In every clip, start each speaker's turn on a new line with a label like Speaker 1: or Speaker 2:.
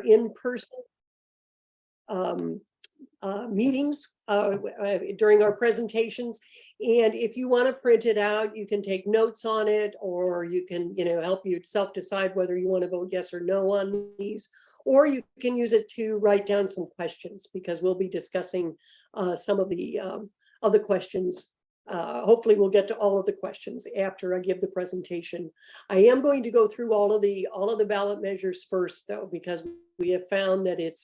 Speaker 1: in-person meetings during our presentations. And if you want to print it out, you can take notes on it, or you can, help you self-decide whether you want to vote yes or no on these, or you can use it to write down some questions, because we'll be discussing some of the questions. Hopefully we'll get to all of the questions after I give the presentation. I am going to go through all of the ballot measures first, though, because we have found that it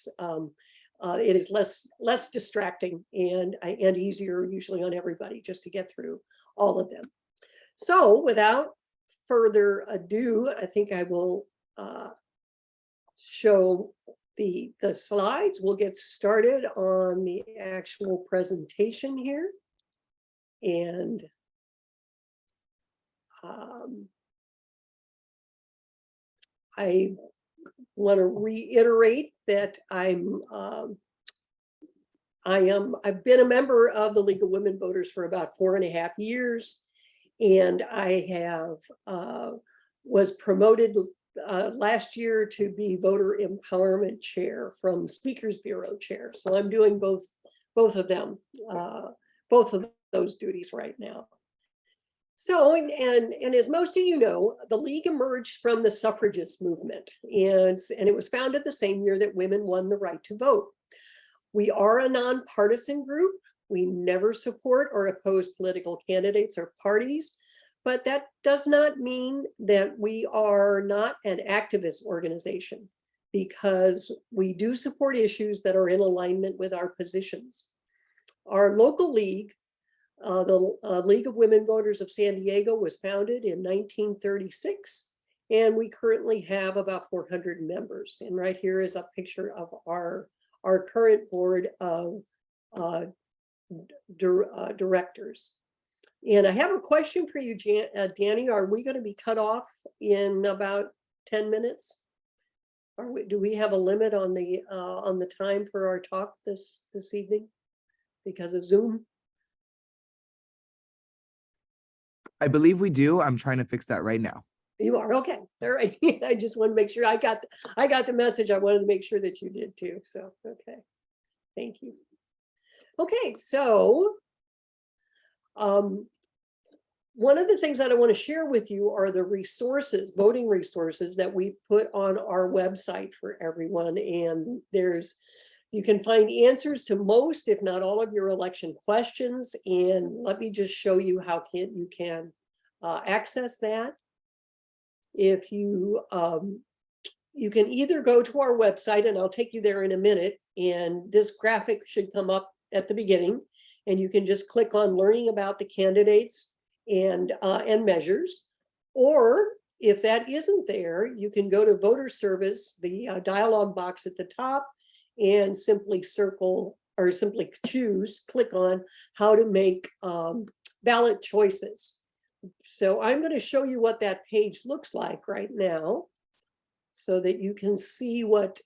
Speaker 1: is less distracting and easier usually on everybody just to get through all of them. So without further ado, I think I will show the slides. We'll get started on the actual presentation here. And I want to reiterate that I've been a member of the League of Women Voters for about 4.5 years, and I was promoted last year to be voter empowerment chair from Speakers Bureau chair. So I'm doing both of them, both of those duties right now. So, and as most of you know, the League emerged from the suffragist movement, and it was founded the same year that women won the right to vote. We are a nonpartisan group. We never support or oppose political candidates or parties, but that does not mean that we are not an activist organization, because we do support issues that are in alignment with our positions. Our local league, the League of Women Voters of San Diego, was founded in 1936, and we currently have about 400 members. And right here is a picture of our current board of directors. And I have a question for you, Danny. Are we going to be cut off in about 10 minutes? Do we have a limit on the time for our talk this evening because of Zoom?
Speaker 2: I believe we do. I'm trying to fix that right now.
Speaker 1: You are? Okay. All right. I just want to make sure I got the message. I wanted to make sure that you did too. So, okay. Thank you. Okay. So, one of the things that I want to share with you are the resources, voting resources that we've put on our website for everyone. And you can find answers to most, if not all, of your election questions. And let me just show you how you can access that. If you can either go to our website, and I'll take you there in a minute, and this graphic should come up at the beginning, and you can just click on learning about the candidates and measures. Or if that isn't there, you can go to voter service, the dialog box at the top, and simply click on how to make ballot choices. So I'm going to show you what that page looks like right now, so that you can see what's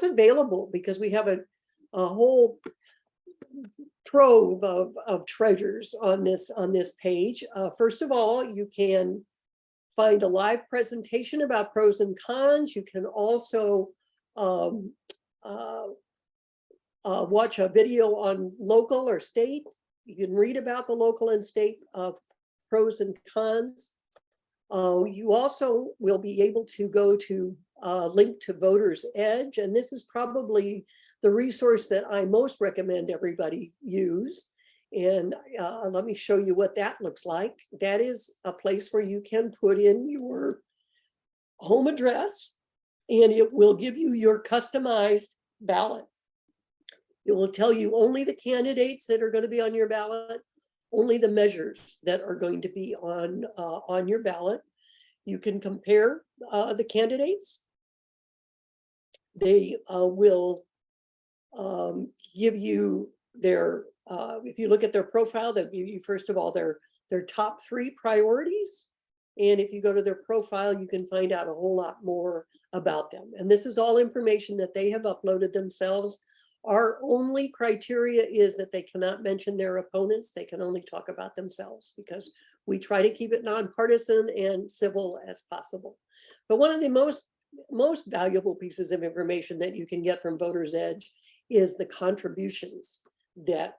Speaker 1: available, because we have a whole trove of treasures on this page. First of all, you can find a live presentation about pros and cons. You can also watch a video on local or state. You can read about the local and state pros and cons. You also will be able to go to link to Voters Edge, and this is probably the resource that I most recommend everybody use. And let me show you what that looks like. That is a place where you can put in your home address, and it will give you your customized ballot. It will tell you only the candidates that are going to be on your ballot, only the measures that are going to be on your ballot. You can compare the candidates. They will give you their, if you look at their profile, they'll give you, first of all, their top 3 priorities. And if you go to their profile, you can find out a whole lot more about them. And this is all information that they have uploaded themselves. Our only criteria is that they cannot mention their opponents. They can only talk about themselves, because we try to keep it nonpartisan and civil as possible. But one of the most most valuable pieces of information that you can get from Voters Edge is the contributions that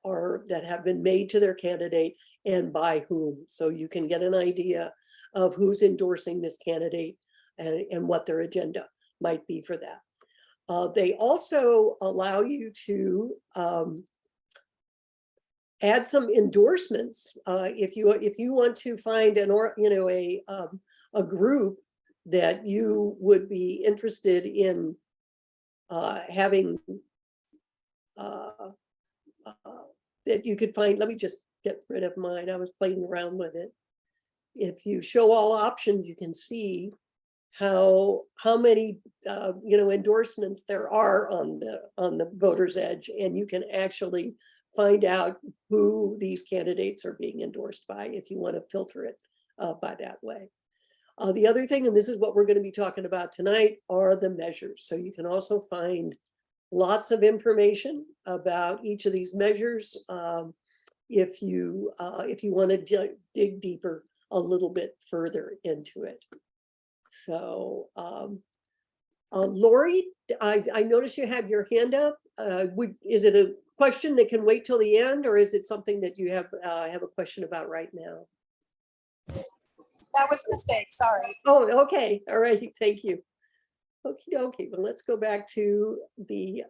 Speaker 1: have been made to their candidate and by whom. So you can get an idea of who's endorsing this candidate and what their agenda might be for that. They also allow you to add some endorsements if you want to find a group that you would be interested in having that you could find. Let me just get rid of mine. I was playing around with it. If you show all options, you can see how many endorsements there are on the Voters Edge, and you can actually find out who these candidates are being endorsed by if you want to filter it by that way. The other thing, and this is what we're going to be talking about tonight, are the measures. So you can also find lots of information about each of these measures if you want to dig deeper a little bit further into it. So Lori, I noticed you have your hand up. Is it a question that can wait till the end, or is it something that you have a question about right now?
Speaker 3: That was a mistake, sorry.
Speaker 1: Oh, okay, all right, thank you. Okay, well, let's go back to the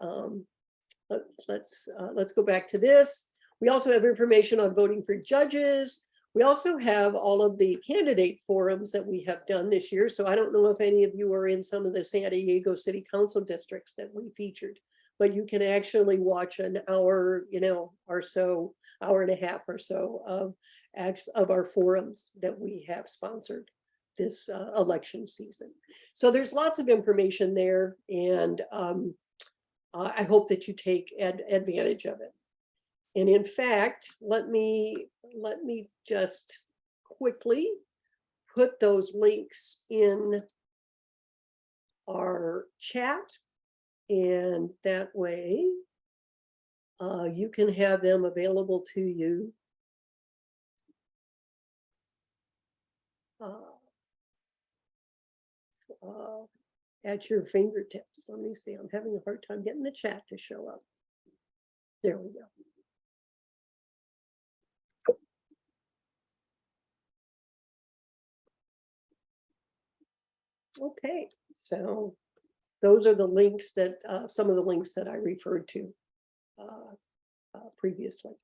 Speaker 1: let's go back to this. We also have information on voting for judges. We also have all of the candidate forums that we have done this year. So I don't know if any of you are in some of the San Diego City Council districts that we featured, but you can actually watch an hour, or so, hour and a half or so of our forums that we have sponsored this election season. So there's lots of information there, and I hope that you take advantage of it. And in fact, let me just quickly put those links in our chat, and that way you can have them available to you at your fingertips. Let me see, I'm having a hard time getting the chat to show up. There we go. Okay, so those are the links that some of the links that I referred to previously.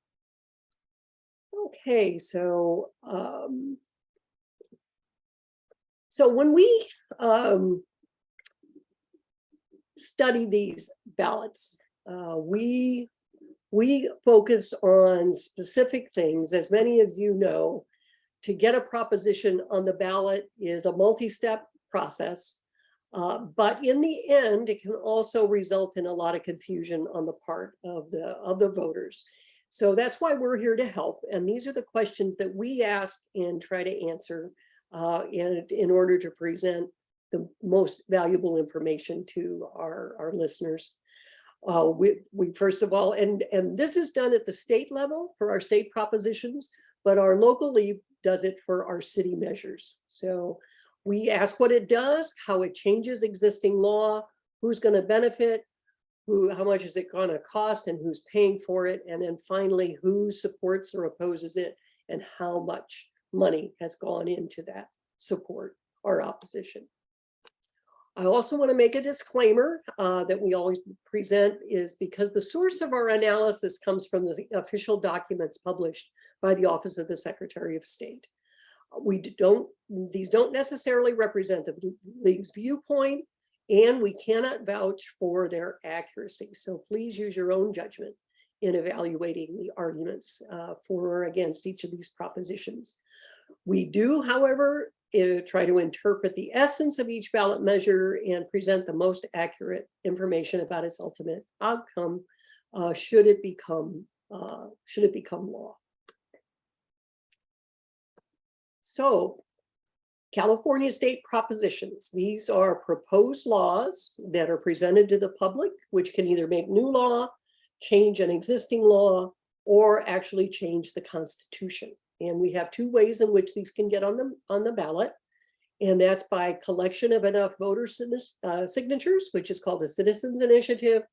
Speaker 1: Okay, so when we study these ballots, we focus on specific things. As many of you know, to get a proposition on the ballot is a multi-step process, but in the end, it can also result in a lot of confusion on the part of the voters. So that's why we're here to help. And these are the questions that we ask and try to answer in order to present the most valuable information to our listeners. We first of all, and this is done at the state level for our state propositions, but our local league does it for our city measures. So we ask what it does, how it changes existing law, who's going to benefit, how much is it going to cost, and who's paying for it, and then finally who supports or opposes it, and how much money has gone into that support or opposition. I also want to make a disclaimer that we always present is because the source of our analysis comes from the official documents published by the Office of the Secretary of State. These don't necessarily represent the league's viewpoint, and we cannot vouch for their accuracy. So please use your own judgment in evaluating the arguments for or against each of these propositions. We do, however, try to interpret the essence of each ballot measure and present the most accurate information about its ultimate outcome should it become law. So, California state propositions. These are proposed laws that are presented to the public, which can either make new law, change an existing law, or actually change the Constitution. And we have two ways in which these can get on the ballot. And that's by collection of enough voter signatures, which is called a citizens initiative.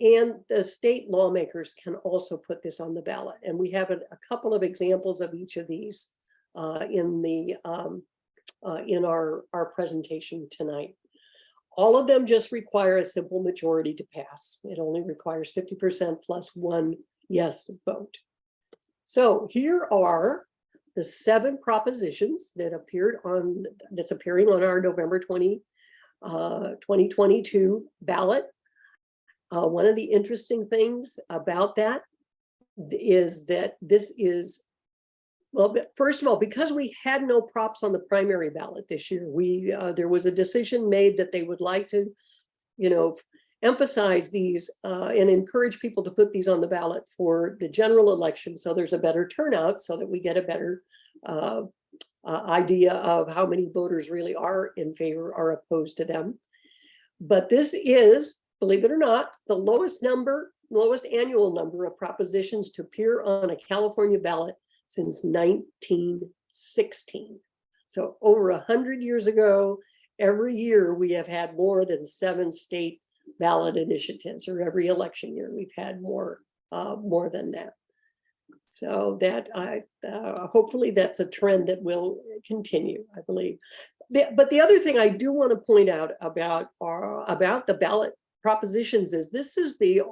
Speaker 1: And the state lawmakers can also put this on the ballot. And we have a couple of examples of each of these in our presentation tonight. All of them just require a simple majority to pass. It only requires 50% plus one yes vote. So here are the 7 propositions that that's appearing on our November 2022 ballot. One of the interesting things about that is that this is, well, first of all, because we had no props on the primary ballot this year, there was a decision made that they would like to, emphasize these and encourage people to put these on the ballot for the general election. So there's a better turnout so that we get a better idea of how many voters really are in favor or opposed to them. But this is, believe it or not, the lowest annual number of propositions to appear on a California ballot since 1916. So over 100 years ago, every year we have had more than 7 state ballot initiatives, or every election year we've had more than that. So that hopefully that's a trend that will continue, I believe. But the other thing I do want to point out about the ballot propositions is this is the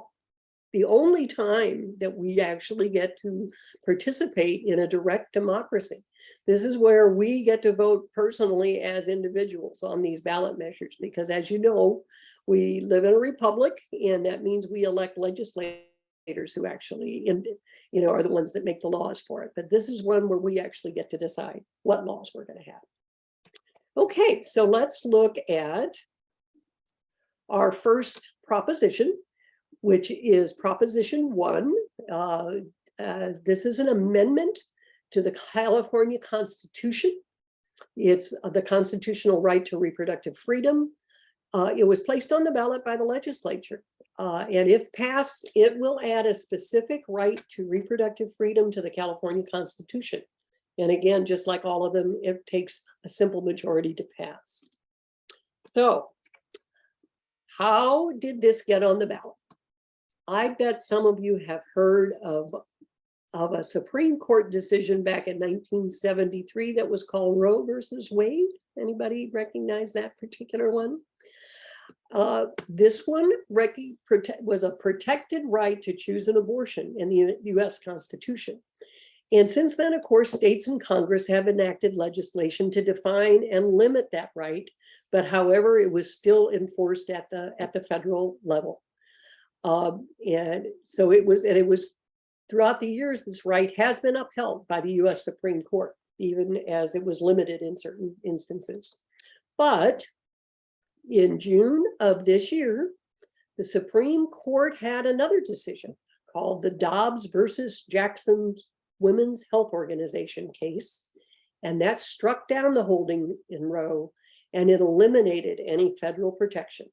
Speaker 1: only time that we actually get to participate in a direct democracy. This is where we get to vote personally as individuals on these ballot measures, because as you know, we live in a republic, and that means we elect legislators who actually, are the ones that make the laws for it. But this is one where we actually get to decide what laws we're going to have. Okay, so let's look at our first proposition, which is Proposition 1. This is an amendment to the California Constitution. It's the constitutional right to reproductive freedom. It was placed on the ballot by the legislature. And if passed, it will add a specific right to reproductive freedom to the California Constitution. And again, just like all of them, it takes a simple majority to pass. So how did this get on the ballot? I bet some of you have heard of a Supreme Court decision back in 1973 that was called Roe versus Wade. Anybody recognize that particular one? This one was a protected right to choose an abortion in the US Constitution. And since then, of course, states and Congress have enacted legislation to define and limit that right. But however, it was still enforced at the federal level. And so it was throughout the years, this right has been upheld by the US Supreme Court, even as it was limited in certain instances. But in June of this year, the Supreme Court had another decision called the Dobbs versus Jackson Women's Health Organization case. And that struck down the holding in Roe, and it eliminated any federal protection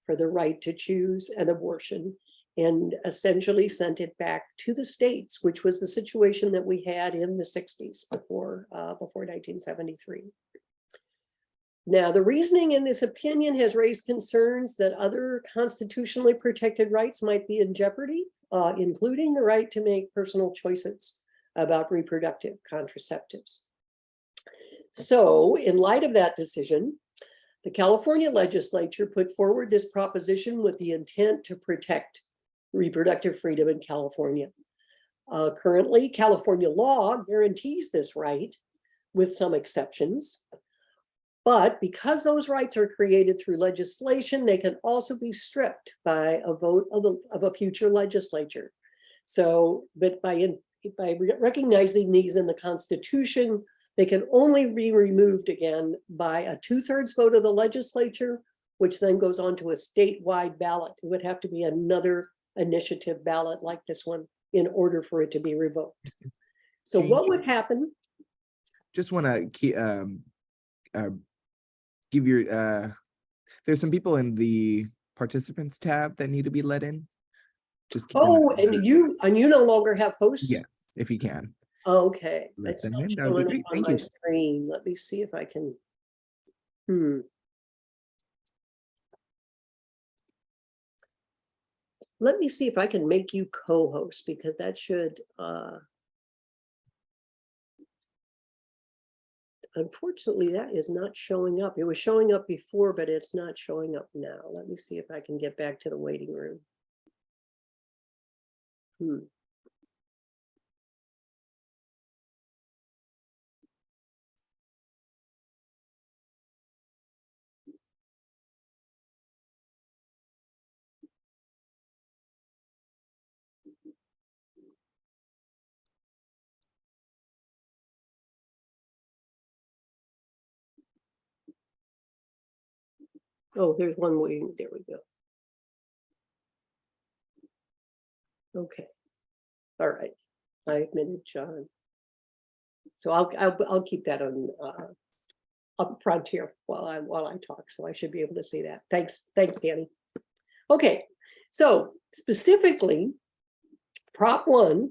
Speaker 1: for the right to choose an abortion, and essentially sent it back to the states, which was the situation that we had in the 60s before 1973. Now, the reasoning in this opinion has raised concerns that other constitutionally protected rights might be in jeopardy, including the right to make personal choices about reproductive contraceptives. So, in light of that decision, the California legislature put forward this proposition with the intent to protect reproductive freedom in California. Currently, California law guarantees this right with some exceptions. But because those rights are created through legislation, they can also be stripped by a vote of a future legislature. So, but by recognizing these in the Constitution, they can only be removed again by a 2/3 vote of the legislature, which then goes on to a statewide ballot. It would have to be another initiative ballot like this one in order for it to be revoked. So what would happen?
Speaker 2: Just want to give your there's some people in the participants tab that need to be let in. Just keep them
Speaker 1: and you no longer have hosts?
Speaker 2: Yes, if you can.
Speaker 1: Okay,
Speaker 2: Let
Speaker 1: it's
Speaker 2: them
Speaker 1: not
Speaker 2: in. That would be
Speaker 1: showing
Speaker 2: great.
Speaker 1: up on
Speaker 2: Thank
Speaker 1: my
Speaker 2: you.
Speaker 1: screen. Let me see if I can Let me see if I can make you co-host, because that should, unfortunately, that is not showing up. It was showing up before, but it's not showing up now. Let me see if I can get back to the waiting room. Oh, there's one waiting. There we go. Okay. All right. I admitted John. So I'll keep that on up front here while I talk. So I should be able to see that. Thanks, Danny. Okay. So specifically, Prop 1,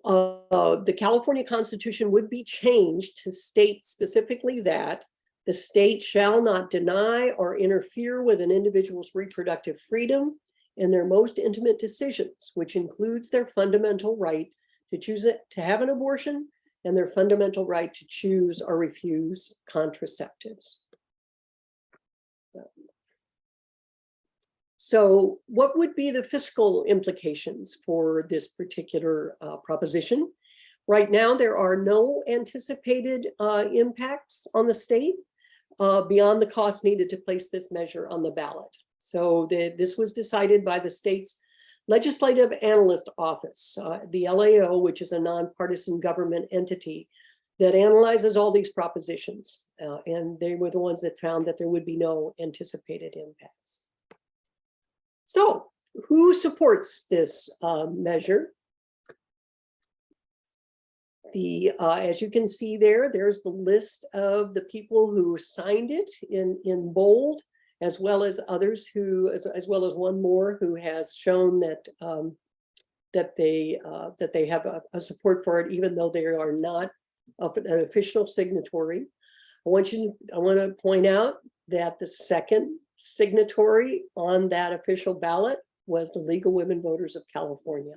Speaker 1: the California Constitution would be changed to state specifically that the state shall not deny or interfere with an individual's reproductive freedom in their most intimate decisions, which includes their fundamental right to choose to have an abortion and their fundamental right to choose or refuse contraceptives. So what would be the fiscal implications for this particular proposition? Right now, there are no anticipated impacts on the state beyond the cost needed to place this measure on the ballot. So this was decided by the state's Legislative Analyst Office, the LAO, which is a nonpartisan government entity that analyzes all these propositions. And they were the ones that found that there would be no anticipated impacts. So who supports this measure? As you can see there's the list of the people who signed it in bold, as well as others who, as well as one more who has shown that that they have a support for it, even though they are not an official signatory. I want to point out that the second signatory on that official ballot was the League of Women Voters of California.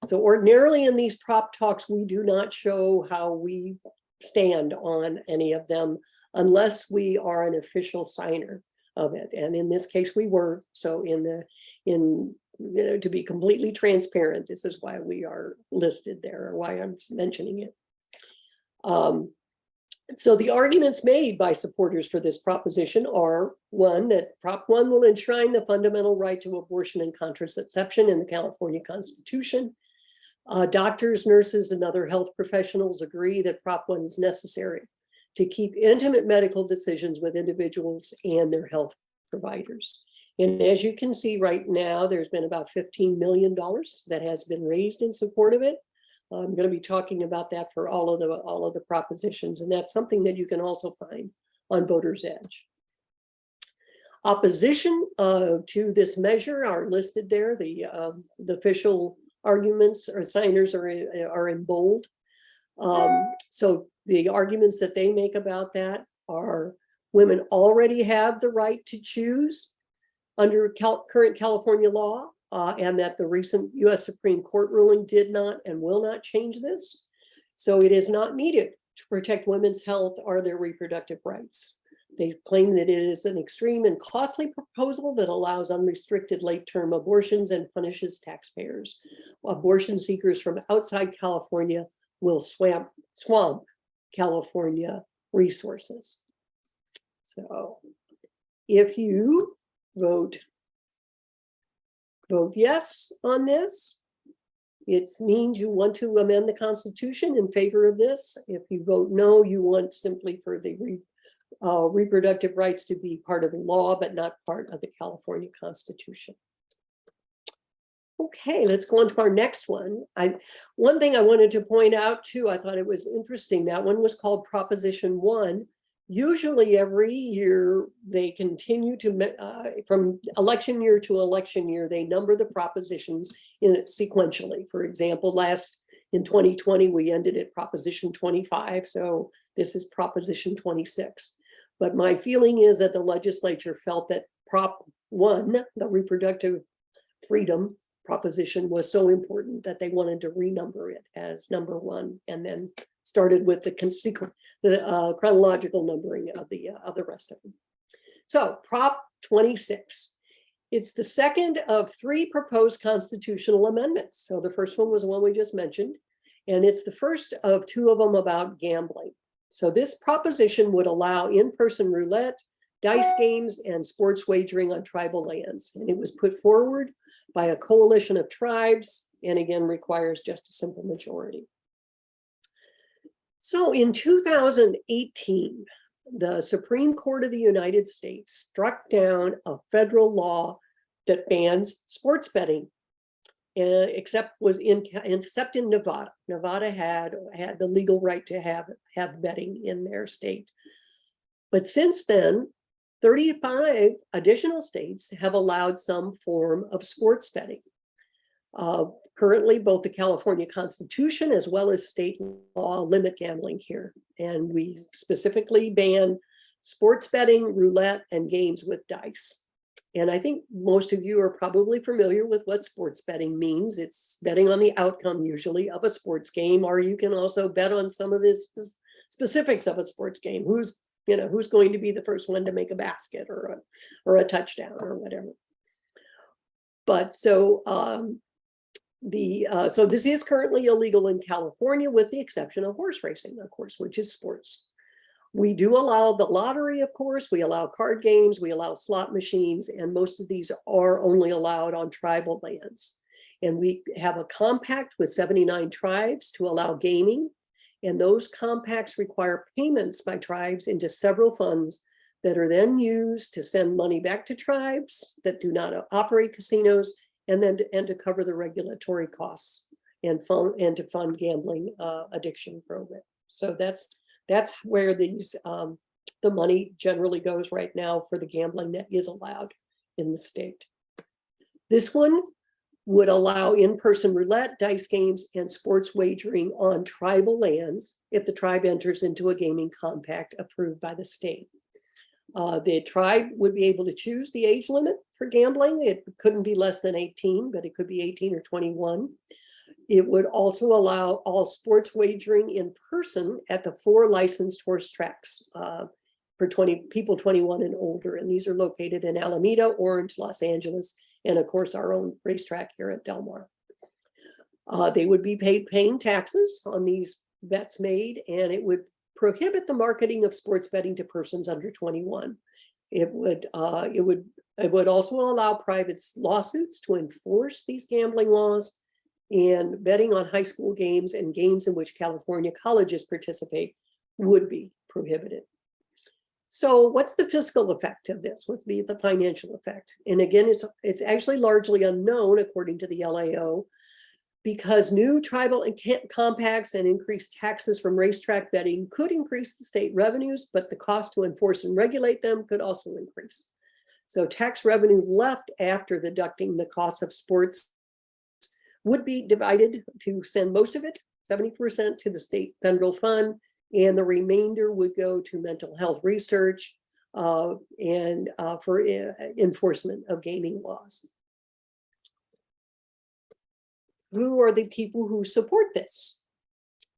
Speaker 1: So ordinarily in these prop talks, we do not show how we stand on any of them unless we are an official signer of it. And in this case, we were. So to be completely transparent, this is why we are listed there, or why I'm mentioning it. So the arguments made by supporters for this proposition are, one, that Prop 1 will enshrine the fundamental right to abortion and contraception in the California Constitution. Doctors, nurses, and other health professionals agree that Prop 1 is necessary to keep intimate medical decisions with individuals and their health providers. And as you can see right now, there's been about $15 million that has been raised in support of it. I'm going to be talking about that for all of the propositions, and that's something that you can also find on Voters Edge. Opposition to this measure are listed there. The official arguments or signers are in bold. So the arguments that they make about that are women already have the right to choose under current California law. And that the recent US Supreme Court ruling did not and will not change this. So it is not needed to protect women's health or their reproductive rights. They claim that it is an extreme and costly proposal that allows unrestricted late-term abortions and punishes taxpayers. Abortion seekers from outside California will swamp California resources. So if you vote yes on this, it means you want to amend the Constitution in favor of this. If you vote no, you want simply for the reproductive rights to be part of the law, but not part of the California Constitution. Okay, let's go on to our next one. One thing I wanted to point out too, I thought it was interesting, that one was called Proposition 1. Usually every year they continue to, from election year to election year, they number the propositions in it sequentially. For example, in 2020, we ended at Proposition 25. So this is Proposition 26. But my feeling is that the legislature felt that Prop 1, the reproductive freedom proposition, was so important that they wanted to renumber it as number 1, and then started with the chronological numbering of the rest of them. So Prop 26. It's the second of 3 proposed constitutional amendments. So the first one was the one we just mentioned, and it's the first of 2 of them about gambling. So this proposition would allow in-person roulette, dice games, and sports wagering on tribal lands. And it was put forward by a coalition of tribes, and again requires just a simple majority. So in 2018, the Supreme Court of the United States struck down a federal law that bans sports betting, except in Nevada. Nevada had the legal right to have betting in their state. But since then, 35 additional states have allowed some form of sports betting. Currently, both the California Constitution as well as state law limit gambling here. And we specifically ban sports betting, roulette, and games with dice. And I think most of you are probably familiar with what sports betting means. It's betting on the outcome, usually, of a sports game, or you can also bet on some of the specifics of a sports game. Who's going to be the first one to make a basket or a touchdown or whatever. But so so this is currently illegal in California, with the exception of horse racing, of course, which is sports. We do allow the lottery, of course. We allow card games, we allow slot machines, and most of these are only allowed on tribal lands. And we have a compact with 79 tribes to allow gaming. And those compacts require payments by tribes into several funds that are then used to send money back to tribes that do not operate casinos, and then to cover the regulatory costs and to fund gambling addiction program. So that's where these the money generally goes right now for the gambling that is allowed in the state. This one would allow in-person roulette, dice games, and sports wagering on tribal lands if the tribe enters into a gaming compact approved by the state. The tribe would be able to choose the age limit for gambling. It couldn't be less than 18, but it could be 18 or 21. It would also allow all sports wagering in person at the 4 licensed horse tracks for people 21 and older. And these are located in Alameda, Orange, Los Angeles, and of course our own racetrack here at Del Mar. They would be paying taxes on these bets made, and it would prohibit the marketing of sports betting to persons under 21. It would also allow private lawsuits to enforce these gambling laws, and betting on high school games and games in which California colleges participate would be prohibited. So what's the fiscal effect of this? Would be the financial effect. And again, it's actually largely unknown according to the LAO, because new tribal compacts and increased taxes from racetrack betting could increase the state revenues, but the cost to enforce and regulate them could also increase. So tax revenue left after deducting the cost of sports would be divided to send most of it, 70%, to the state federal fund, and the remainder would go to mental health research and for enforcement of gaming laws. Who are the people who support this?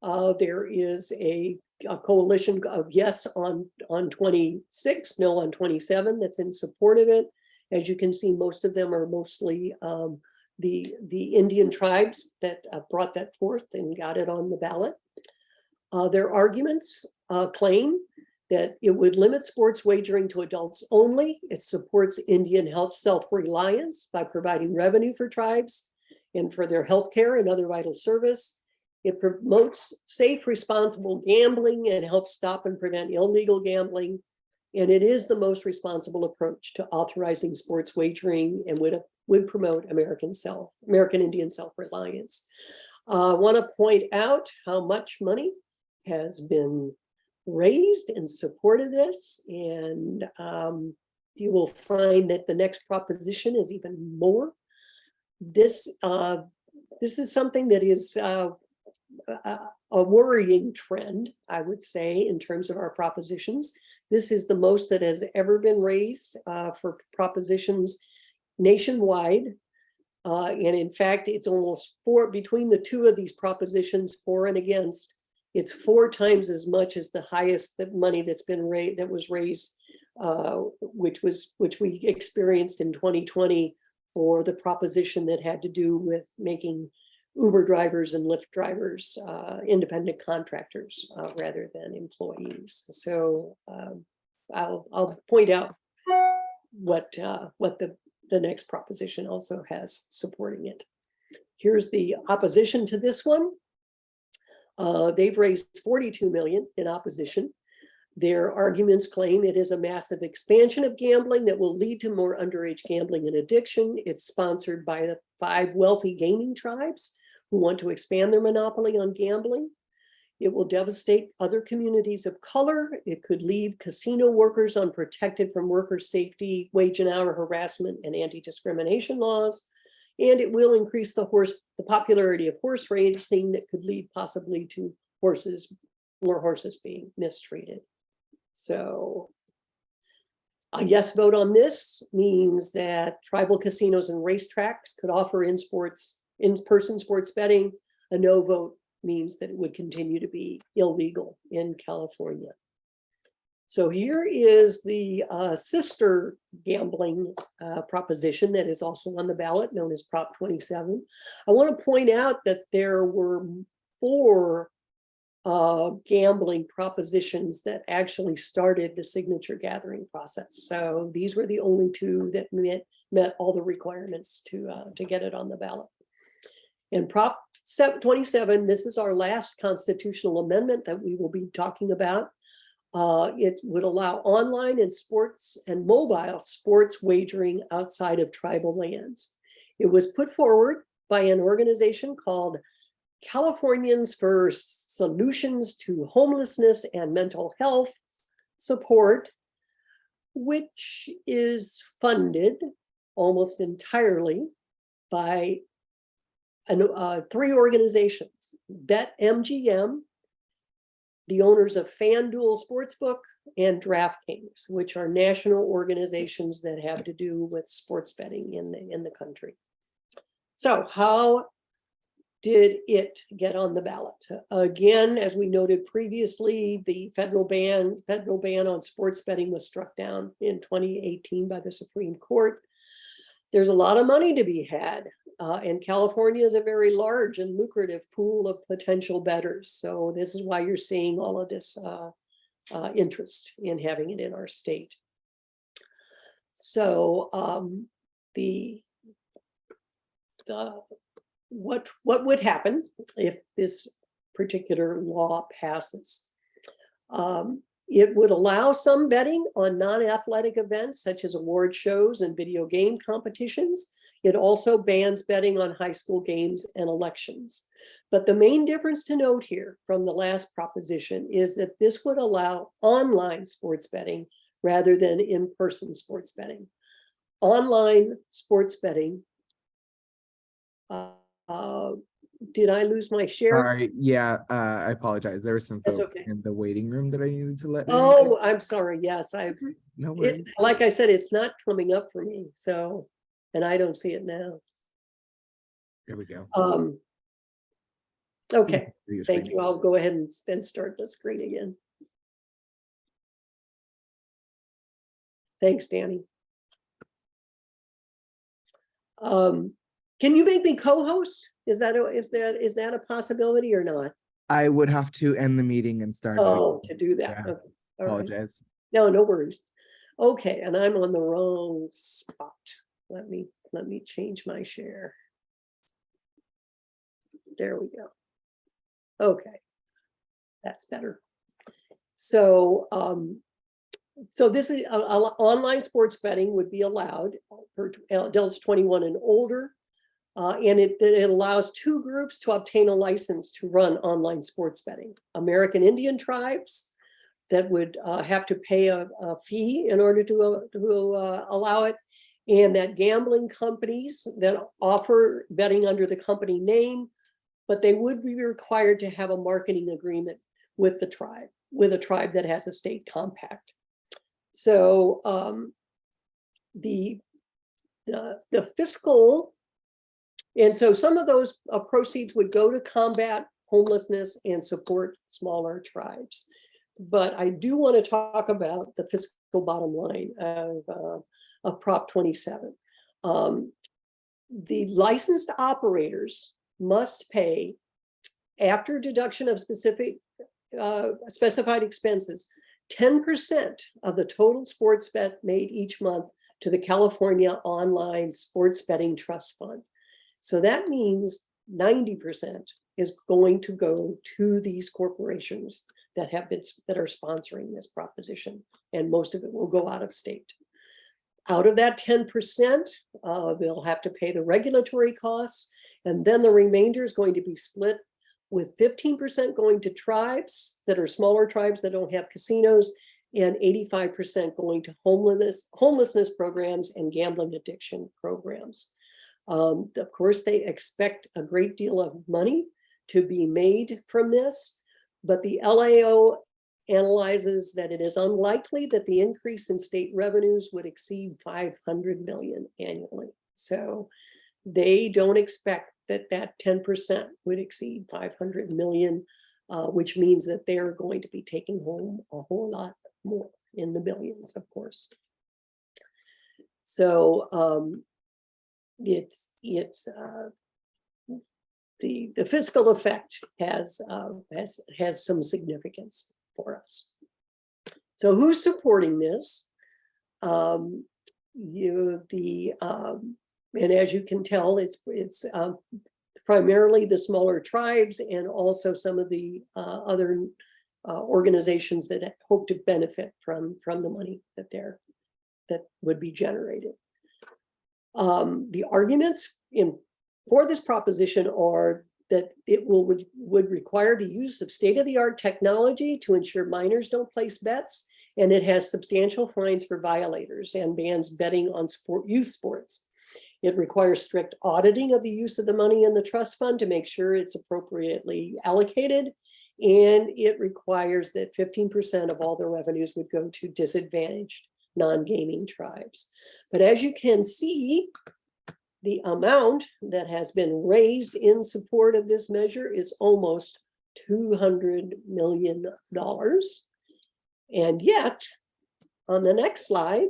Speaker 1: There is a coalition of yes on 26, no on 27 that's in support of it. As you can see, most of them are mostly the Indian tribes that brought that forth and got it on the ballot. Their arguments claim that it would limit sports wagering to adults only. It supports Indian health self-reliance by providing revenue for tribes and for their health care and other vital service. It promotes safe, responsible gambling and helps stop and prevent illegal gambling. And it is the most responsible approach to authorizing sports wagering, and would promote American Indian self-reliance. I want to point out how much money has been raised in support of this. And you will find that the next proposition is even more. This is something that is a worrying trend, I would say, in terms of our propositions. This is the most that has ever been raised for propositions nationwide. And in fact, it's almost between the two of these propositions, for and against, it's 4 times as much as the highest money that's been raised, that was raised, which we experienced in 2020 for the proposition that had to do with making Uber drivers and Lyft drivers independent contractors rather than employees. So I'll point out what the next proposition also has supporting it. Here's the opposition to this one. They've raised 42 million in opposition. Their arguments claim it is a massive expansion of gambling that will lead to more underage gambling and addiction. It's sponsored by the 5 wealthy gaming tribes who want to expand their monopoly on gambling. It will devastate other communities of color. It could leave casino workers unprotected from worker safety, wage and hour harassment, and anti-discrimination laws. And it will increase the popularity of horse racing that could lead possibly to more horses being mistreated. So a yes vote on this means that tribal casinos and racetracks could offer in-person sports betting. A no vote means that it would continue to be illegal in California. So here is the sister gambling proposition that is also on the ballot, known as Prop 27. I want to point out that there were 4 gambling propositions that actually started the signature gathering process. So these were the only 2 that met all the requirements to get it on the ballot. And Prop 27, this is our last constitutional amendment that we will be talking about. It would allow online and sports and mobile sports wagering outside of tribal lands. It was put forward by an organization called Californians for Solutions to Homelessness and Mental Health Support, which is funded almost entirely by 3 organizations: BetMGM, the owners of FanDuel Sportsbook, and DraftKings, which are national organizations that have to do with sports betting in the country. So how did it get on the ballot? Again, as we noted previously, the federal ban on sports betting was struck down in 2018 by the Supreme Court. There's a lot of money to be had, and California is a very large and lucrative pool of potential bettors. So this is why you're seeing all of this interest in having it in our state. So what would happen if this particular law passes? It would allow some betting on non-athletic events such as award shows and video game competitions. It also bans betting on high school games and elections. But the main difference to note here from the last proposition is that this would allow online sports betting rather than in-person sports betting. Online sports betting. Did I lose my share?
Speaker 2: Sorry, yeah, I apologize. There were some
Speaker 1: That's
Speaker 2: folks
Speaker 1: okay.
Speaker 2: in the waiting room that I needed to let in.
Speaker 1: Oh, I'm sorry. Yes,
Speaker 2: No worries.
Speaker 1: like I said, it's not coming up for me. So, and I don't see it now.
Speaker 2: There we go.
Speaker 1: Okay,
Speaker 2: Your
Speaker 1: thank
Speaker 2: screen.
Speaker 1: you. I'll go ahead and then start the screen again. Thanks, Danny. Can you make me co-host? Is that a possibility or not?
Speaker 2: I would have to end the meeting and start.
Speaker 1: Oh, to do that.
Speaker 2: Yeah.
Speaker 1: Okay. All right.
Speaker 2: Apologize.
Speaker 1: No worries. Okay, and I'm on the wrong spot. Let me change my share. There we go. Okay, that's better. So, so this is online sports betting would be allowed for adults 21 and older. And it allows 2 groups to obtain a license to run online sports betting. American Indian tribes that would have to pay a fee in order to allow it, and that gambling companies that offer betting under the company name, but they would be required to have a marketing agreement with the tribe, with a tribe that has a state compact. So the fiscal, and so some of those proceeds would go to combat homelessness and support smaller tribes. But I do want to talk about the fiscal bottom line of Prop 27. The licensed operators must pay, after deduction of specified expenses, 10% of the total sports bet made each month to the California Online Sports Betting Trust Fund. So that means 90% is going to go to these corporations that are sponsoring this proposition, and most of it will go out of state. Out of that 10%, they'll have to pay the regulatory costs, and then the remainder is going to be split, with 15% going to tribes that are smaller tribes that don't have casinos, and 85% going to homelessness programs and gambling addiction programs. Of course, they expect a great deal of money to be made from this, but the LAO analyzes that it is unlikely that the increase in state revenues would exceed 500 million annually. So they don't expect that 10% would exceed 500 million, which means that they're going to be taking home a whole lot more, in the billions, of course. So the fiscal effect has some significance for us. So who's supporting this? And as you can tell, it's primarily the smaller tribes, and also some of the other organizations that hope to benefit from the money that would be generated. The arguments for this proposition are that it would require the use of state-of-the-art technology to ensure minors don't place bets, and it has substantial fines for violators and bans betting on youth sports. It requires strict auditing of the use of the money in the trust fund to make sure it's appropriately allocated, and it requires that 15% of all the revenues would go to disadvantaged non-gaming tribes. But as you can see, the amount that has been raised in support of this measure is almost $200 million. And yet, on the next slide,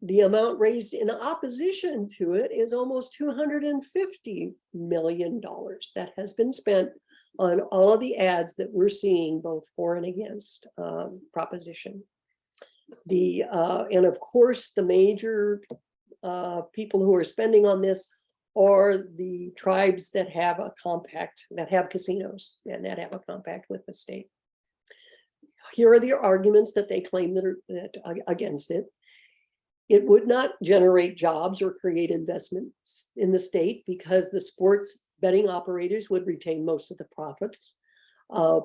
Speaker 1: the amount raised in opposition to it is almost $250 million that has been spent on all of the ads that we're seeing, both for and against proposition. And of course, the major people who are spending on this are the tribes that have a compact, that have casinos, and that have a compact with the state. Here are the arguments that they claim that are against it. It would not generate jobs or create investments in the state because the sports betting operators would retain most of the profits. It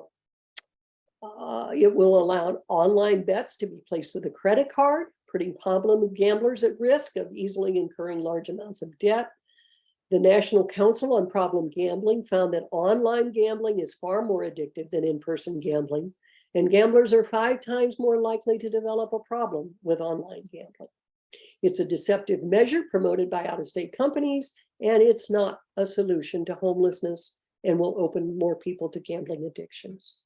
Speaker 1: will allow online bets to be placed with a credit card, putting problem gamblers at risk of easily incurring large amounts of debt. The National Council on Problem Gambling found that online gambling is far more addictive than in-person gambling, and gamblers are 5 times more likely to develop a problem with online gambling. It's a deceptive measure promoted by out-of-state companies, and it's not a solution to homelessness and will open more people to gambling addictions.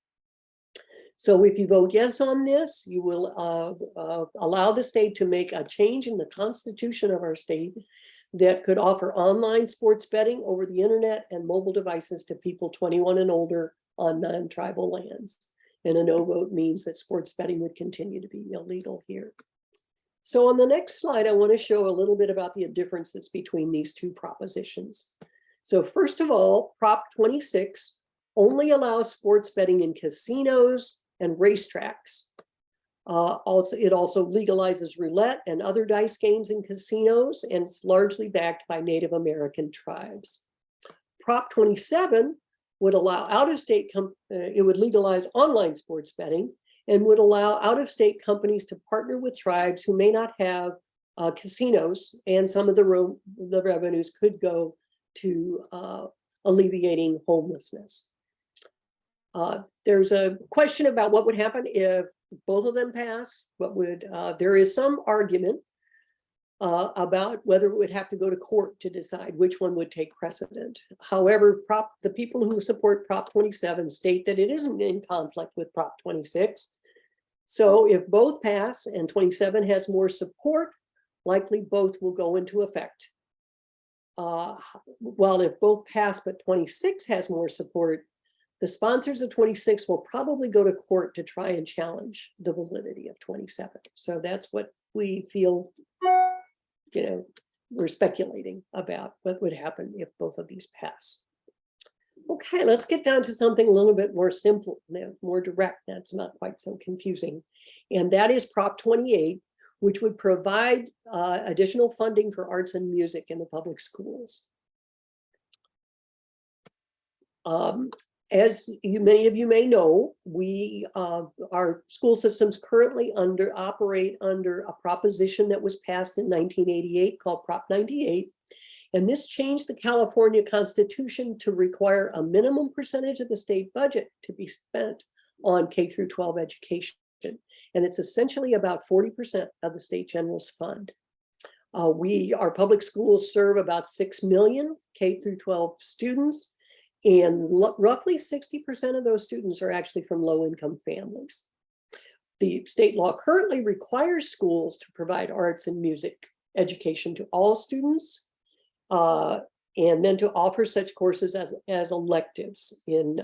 Speaker 1: So if you vote yes on this, you will allow the state to make a change in the constitution of our state that could offer online sports betting over the internet and mobile devices to people 21 and older on non-tribal lands. And a no vote means that sports betting would continue to be illegal here. So on the next slide, I want to show a little bit about the differences between these two propositions. So first of all, Prop 26 only allows sports betting in casinos and racetracks. It also legalizes roulette and other dice games in casinos, and it's largely backed by Native American tribes. Prop 27 would allow out-of-state, it would legalize online sports betting and would allow out-of-state companies to partner with tribes who may not have casinos, and some of the revenues could go to alleviating homelessness. There's a question about what would happen if both of them pass. There is some argument about whether it would have to go to court to decide which one would take precedent. However, the people who support Prop 27 state that it isn't in conflict with Prop 26. So if both pass and 27 has more support, likely both will go into effect. While if both pass but 26 has more support, the sponsors of 26 will probably go to court to try and challenge the validity of 27. So that's what we feel, we're speculating about what would happen if both of these pass. Okay, let's get down to something a little bit more simple, more direct. That's not quite so confusing. And that is Prop 28, which would provide additional funding for arts and music in the public schools. As many of you may know, our school systems currently operate under a proposition that was passed in 1988 called Prop 98. And this changed the California Constitution to require a minimum percentage of the state budget to be spent on K through 12 education. And it's essentially about 40% of the state general's fund. Our public schools serve about 6 million K through 12 students, and roughly 60% of those students are actually from low-income families. The state law currently requires schools to provide arts and music education to all students, and then to offer such courses as electives in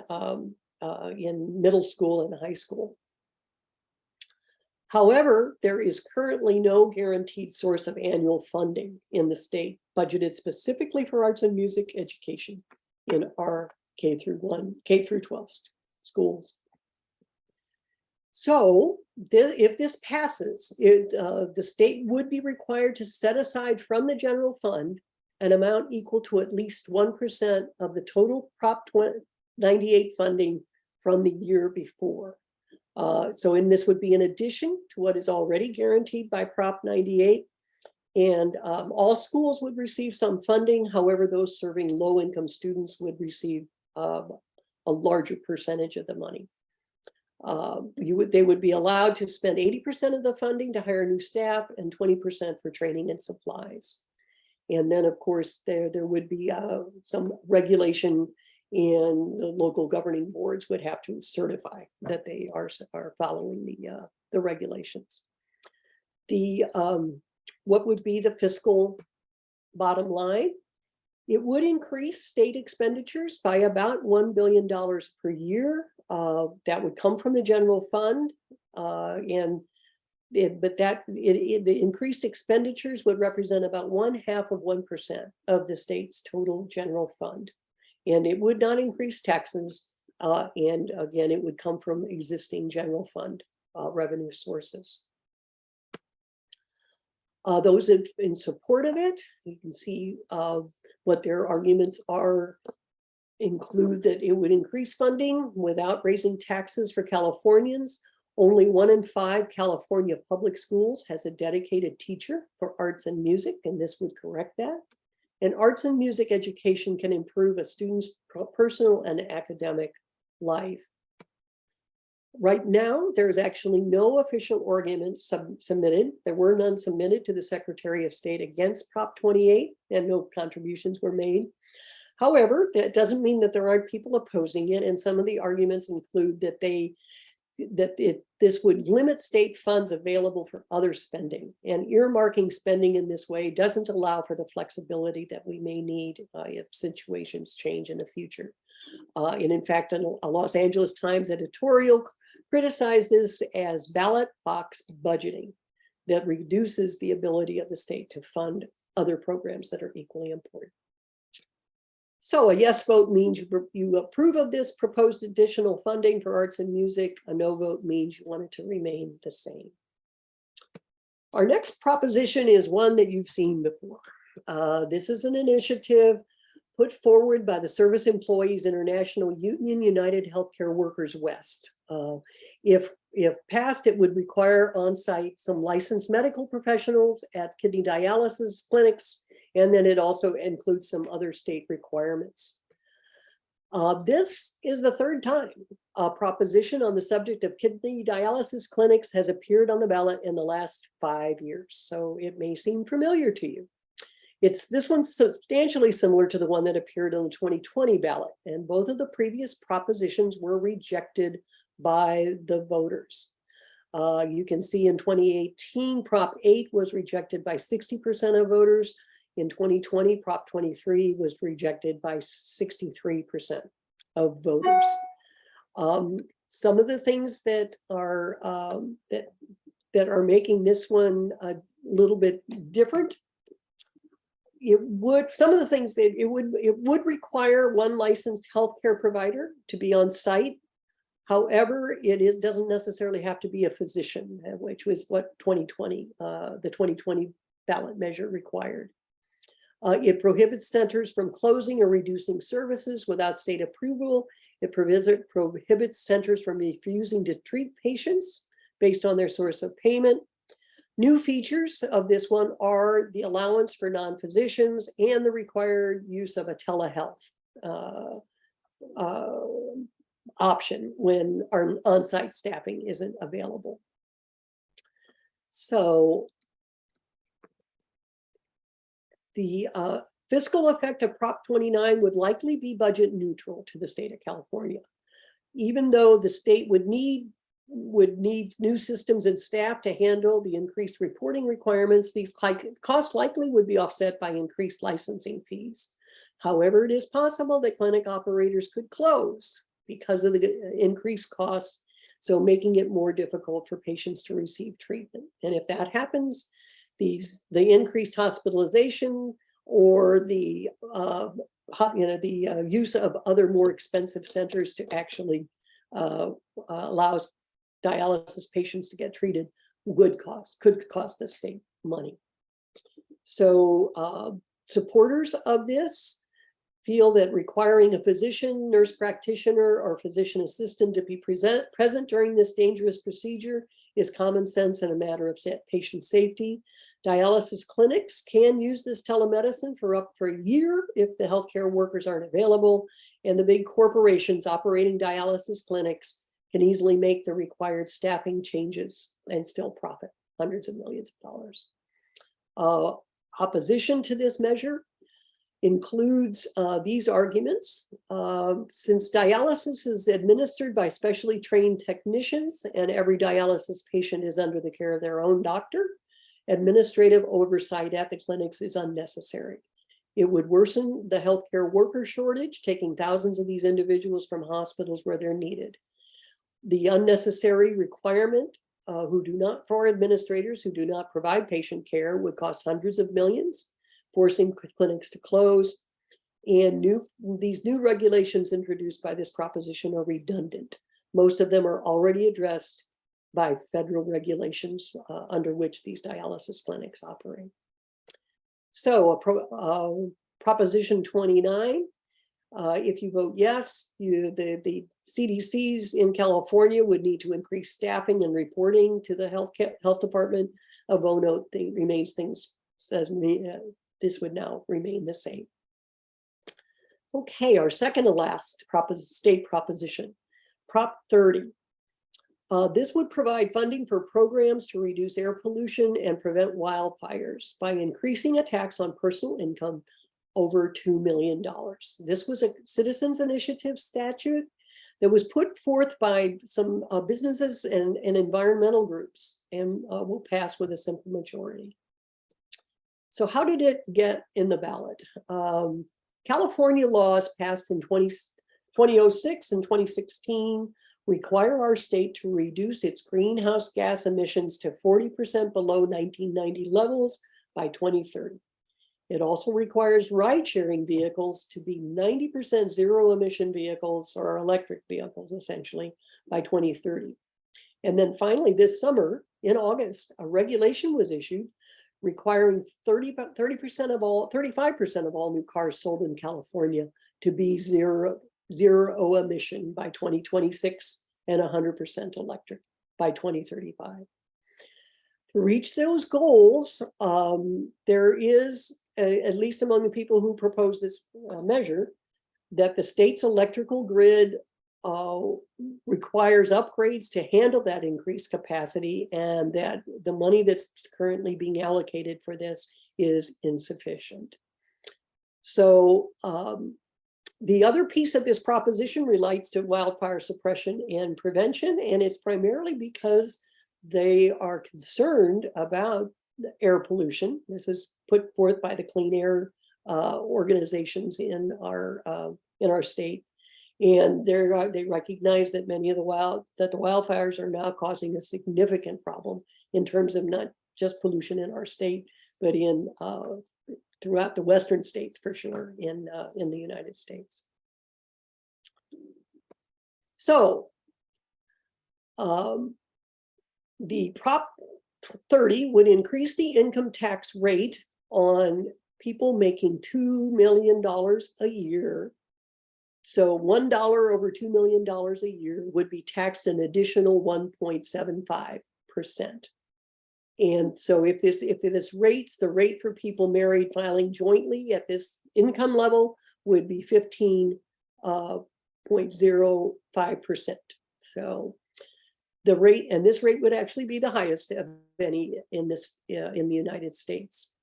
Speaker 1: middle school and high school. However, there is currently no guaranteed source of annual funding in the state budgeted specifically for arts and music education in our K through 12 schools. So if this passes, the state would be required to set aside from the general fund an amount equal to at least 1% of the total Prop 98 funding from the year before. This would be in addition to what is already guaranteed by Prop 98. And all schools would receive some funding. However, those serving low-income students would receive a larger percentage of the money. They would be allowed to spend 80% of the funding to hire new staff and 20% for training and supplies. And then, of course, there would be some regulation, and the local governing boards would have to certify that they are following the regulations. What would be the fiscal bottom line? It would increase state expenditures by about $1 billion per year. That would come from the general fund, the increased expenditures would represent about 0.5% of the state's total general fund. And it would not increase taxes. And again, it would come from existing general fund revenue sources. Those in support of it, you can see what their arguments are, include that it would increase funding without raising taxes for Californians. Only 1 in 5 California public schools has a dedicated teacher for arts and music, and this would correct that. And arts and music education can improve a student's personal and academic life. Right now, there is actually no official arguments submitted. There were none submitted to the Secretary of State against Prop 28, and no contributions were made. However, that doesn't mean that there aren't people opposing it, and some of the arguments include that this would limit state funds available for other spending, and earmarking spending in this way doesn't allow for the flexibility that we may need if situations change in the future. And in fact, a Los Angeles Times editorial criticized this as ballot box budgeting that reduces the ability of the state to fund other programs that are equally important. So a yes vote means you approve of this proposed additional funding for arts and music. A no vote means you want it to remain the same. Our next proposition is one that you've seen before. This is an initiative put forward by the Service Employees International Union United Healthcare Workers West. If passed, it would require on-site some licensed medical professionals at kidney dialysis clinics, and then it also includes some other state requirements. This is the third time a proposition on the subject of kidney dialysis clinics has appeared on the ballot in the last 5 years, so it may seem familiar to you. This one's substantially similar to the one that appeared on the 2020 ballot, and both of the previous propositions were rejected by the voters. You can see in 2018, Prop 8 was rejected by 60% of voters. In 2020, Prop 23 was rejected by 63% of voters. Some of the things that are making this one a little bit different. Some of the things that it would require one licensed healthcare provider to be on site. However, it doesn't necessarily have to be a physician, which was what the 2020 ballot measure required. It prohibits centers from closing or reducing services without state approval. It prohibits centers from refusing to treat patients based on their source of payment. New features of this one are the allowance for non-physicians and the required use of a telehealth option when our on-site staffing isn't available. So the fiscal effect of Prop 29 would likely be budget neutral to the state of California, even though the state would need new systems and staff to handle the increased reporting requirements. These costs likely would be offset by increased licensing fees. However, it is possible that clinic operators could close because of the increased costs, so making it more difficult for patients to receive treatment. And if that happens, the increased hospitalization or the use of other more expensive centers to actually allow dialysis patients to get treated could cost the state money. So supporters of this feel that requiring a physician, nurse practitioner, or physician assistant to be present during this dangerous procedure is common sense and a matter of patient safety. Dialysis clinics can use this telemedicine for up for a year if the healthcare workers aren't available, and the big corporations operating dialysis clinics can easily make the required staffing changes and still profit hundreds of millions of dollars. Opposition to this measure includes these arguments. Since dialysis is administered by specially trained technicians and every dialysis patient is under the care of their own doctor, administrative oversight at the clinics is unnecessary. It would worsen the healthcare worker shortage, taking thousands of these individuals from hospitals where they're needed. The unnecessary requirement for administrators who do not provide patient care would cost hundreds of millions, forcing clinics to close. And these new regulations introduced by this proposition are redundant. Most of them are already addressed by federal regulations under which these dialysis clinics operate. So Proposition 29, if you vote yes, the CDCs in California would need to increase staffing and reporting to the health department. A vote no, this would now remain the same. Okay, our second to last state proposition, Prop 30. This would provide funding for programs to reduce air pollution and prevent wildfires by increasing a tax on personal income over $2 million. This was a citizens initiative statute that was put forth by some businesses and environmental groups and will pass with a simple majority. So how did it get in the ballot? California laws passed in 2006 and 2016 require our state to reduce its greenhouse gas emissions to 40% below 1990 levels by 2030. It also requires ride-sharing vehicles to be 90% zero-emission vehicles or electric vehicles, essentially, by 2030. And then finally, this summer, in August, a regulation was issued requiring 35% of all new cars sold in California to be zero emission by 2026 and 100% electric by 2035. To reach those goals, there is, at least among the people who propose this measure, that the state's electrical grid requires upgrades to handle that increased capacity, and that the money that's currently being allocated for this is insufficient. So the other piece of this proposition relates to wildfire suppression and prevention, and it's primarily because they are concerned about air pollution. This is put forth by the clean air organizations in our state. And they recognize that many of the wildfires are now causing a significant problem in terms of not just pollution in our state, but in throughout the western states, for sure, in the United States. So the Prop 30 would increase the income tax rate on people making $2 million a year. So $1 over $2 million a year would be taxed an additional 1.75%. And so if this rates, the rate for people married filing jointly at this income level would be 15.05%. So the rate, and this rate would actually be the highest of any in the United States.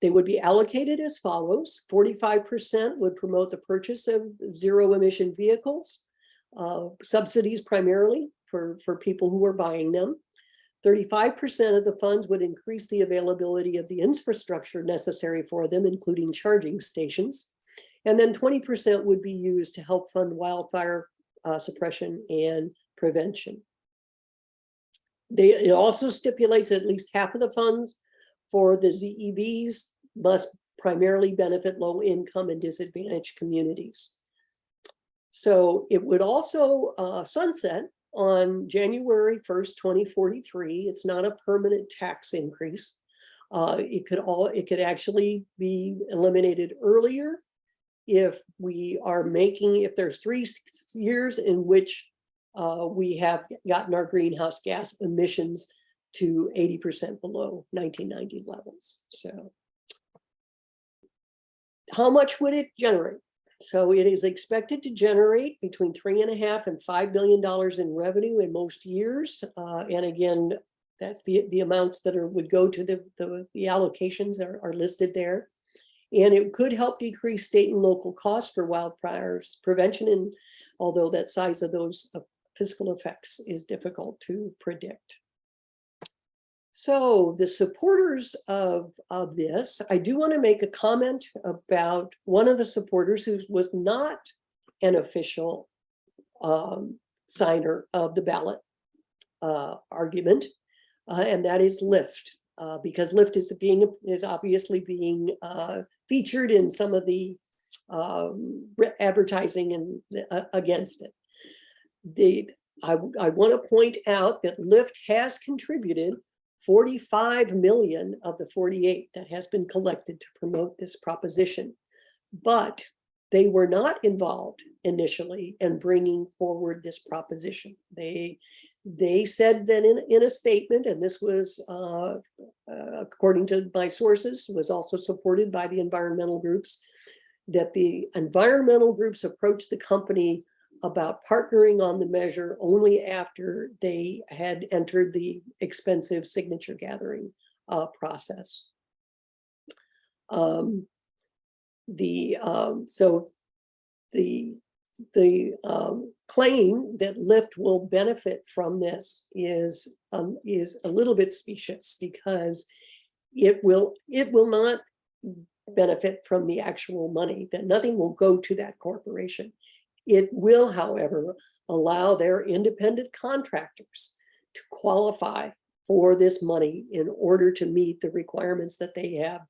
Speaker 1: They would be allocated as follows. 45% would promote the purchase of zero emission vehicles, subsidies primarily for people who are buying them. 35% of the funds would increase the availability of the infrastructure necessary for them, including charging stations. And then 20% would be used to help fund wildfire suppression and prevention. It also stipulates at least half of the funds for the ZEVs must primarily benefit low income and disadvantaged communities. So it would also sunset on January 1st, 2043. It's not a permanent tax increase. It could actually be eliminated earlier if there's 3 years in which we have gotten our greenhouse gas emissions to 80% below 1990 levels. So how much would it generate? So it is expected to generate between $3.5 and $5 billion in revenue in most years. And again, that's the amounts that would go to the allocations are listed there. And it could help decrease state and local costs for wildfires prevention. And although that size of those fiscal effects is difficult to predict. So the supporters of this, I do want to make a comment about one of the supporters who was not an official signer of the ballot argument, and that is Lyft, because Lyft is obviously being featured in some of the advertising and against it. I want to point out that Lyft has contributed 45 million of the 48 that has been collected to promote this proposition, but they were not involved initially in bringing forward this proposition. They said that in a statement, and this was, according to my sources, was also supported by the environmental groups, that the environmental groups approached the company about partnering on the measure only after they had entered the expensive signature gathering process. So the claim that Lyft will benefit from this is a little bit specious, because it will not benefit from the actual money, that nothing will go to that corporation. It will, however, allow their independent contractors to qualify for this money in order to meet the requirements that they have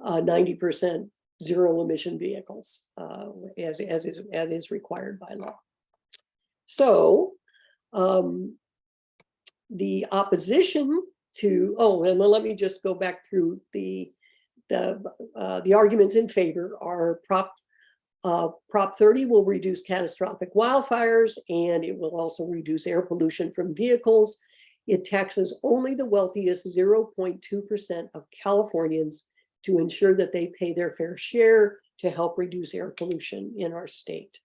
Speaker 1: 90% zero emission vehicles, as is required by law. So the opposition to, and let me just go back through the arguments in favor are Prop 30 will reduce catastrophic wildfires, and it will also reduce air pollution from vehicles. It taxes only the wealthiest 0.2% of Californians to ensure that they pay their fair share to help reduce air pollution in our state.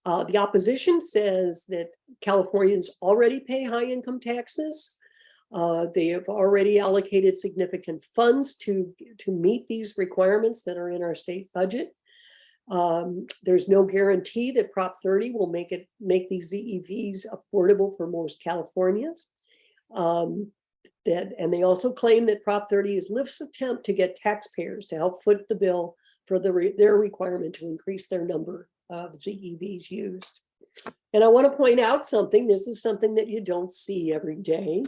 Speaker 1: The opposition says that Californians already pay high income taxes. They have already allocated significant funds to meet these requirements that are in our state budget. There's no guarantee that Prop 30 will make these ZEVs affordable for most Californians. And they also claim that Prop 30 is LIFT's attempt to get taxpayers to help foot the bill for their requirement to increase their number of ZEVs used. And I want to point out something. This is something that you don't see every day.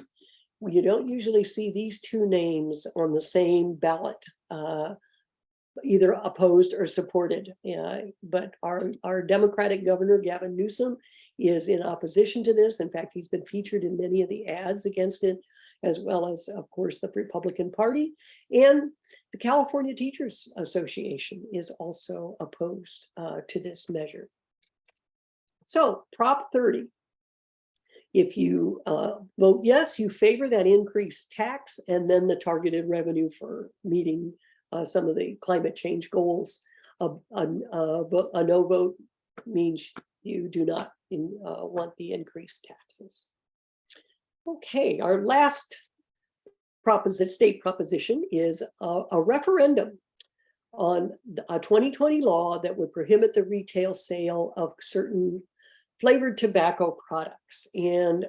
Speaker 1: You don't usually see these two names on the same ballot, either opposed or supported. But our Democratic governor, Gavin Newsom, is in opposition to this. In fact, he's been featured in many of the ads against it, as well as, of course, the Republican Party. And the California Teachers Association is also opposed to this measure. So Prop 30, if you vote yes, you favor that increased tax and then the targeted revenue for meeting some of the climate change goals. A no vote means you do not want the increased taxes. Okay, our last state proposition is a referendum on a 2020 law that would prohibit the retail sale of certain flavored tobacco products. And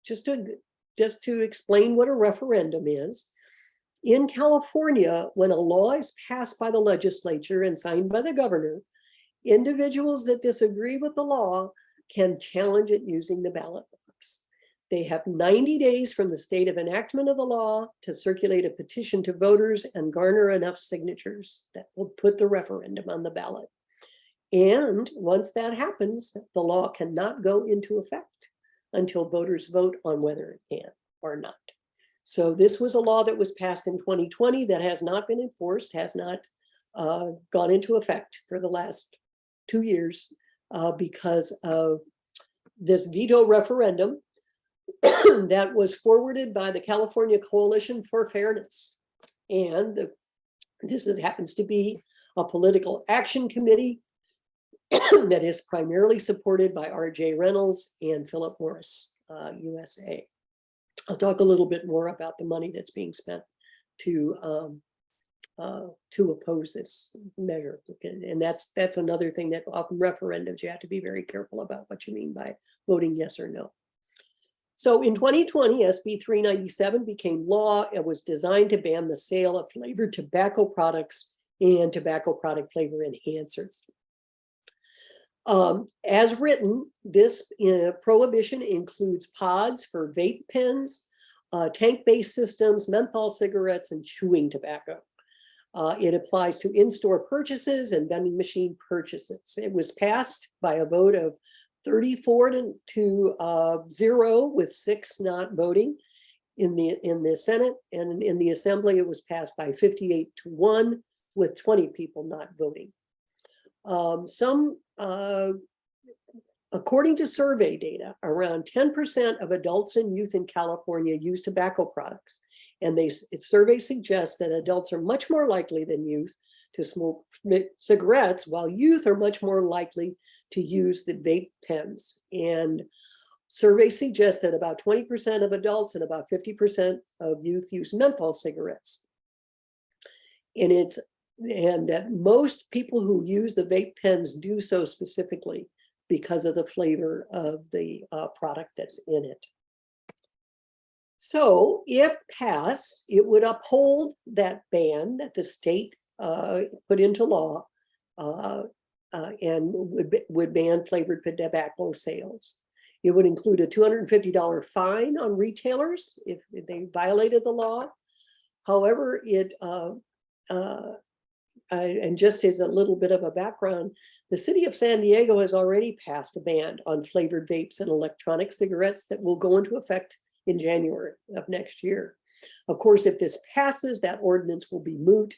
Speaker 1: just to explain what a referendum is, in California, when a law is passed by the legislature and signed by the governor, individuals that disagree with the law can challenge it using the ballot box. They have 90 days from the state of enactment of the law to circulate a petition to voters and garner enough signatures that will put the referendum on the ballot. And once that happens, the law cannot go into effect until voters vote on whether it can or not. So this was a law that was passed in 2020 that has not been enforced, has not gone into effect for the last 2 years because of this veto referendum that was forwarded by the California Coalition for Fairness. And this happens to be a political action committee that is primarily supported by R.J. Reynolds and Philip Morris, USA. I'll talk a little bit more about the money that's being spent to oppose this measure. And that's another thing that often referendums, you have to be very careful about what you mean by voting yes or no. So in 2020, SB 397 became law. It was designed to ban the sale of flavored tobacco products and tobacco product flavor enhancers. As written, this prohibition includes pods for vape pens, tank-based systems, menthol cigarettes, and chewing tobacco. It applies to in-store purchases and vending machine purchases. It was passed by a vote of 34 to 0, with 6 not voting in the Senate, and in the Assembly it was passed by 58 to 1, with 20 people not voting. According to survey data, around 10% of adults and youth in California use tobacco products. And survey suggests that adults are much more likely than youth to smoke cigarettes, while youth are much more likely to use the vape pens. And surveys suggest that about 20% of adults and about 50% of youth use menthol cigarettes. And that most people who use the vape pens do so specifically because of the flavor of the product that's in it. So if passed, it would uphold that ban that the state put into law and would ban flavored tobacco sales. It would include a $250 fine on retailers if they violated the law. However, and just as a little bit of a background, the city of San Diego has already passed a ban on flavored vapes and electronic cigarettes that will go into effect in January of next year. Of course, if this passes, that ordinance will be moot.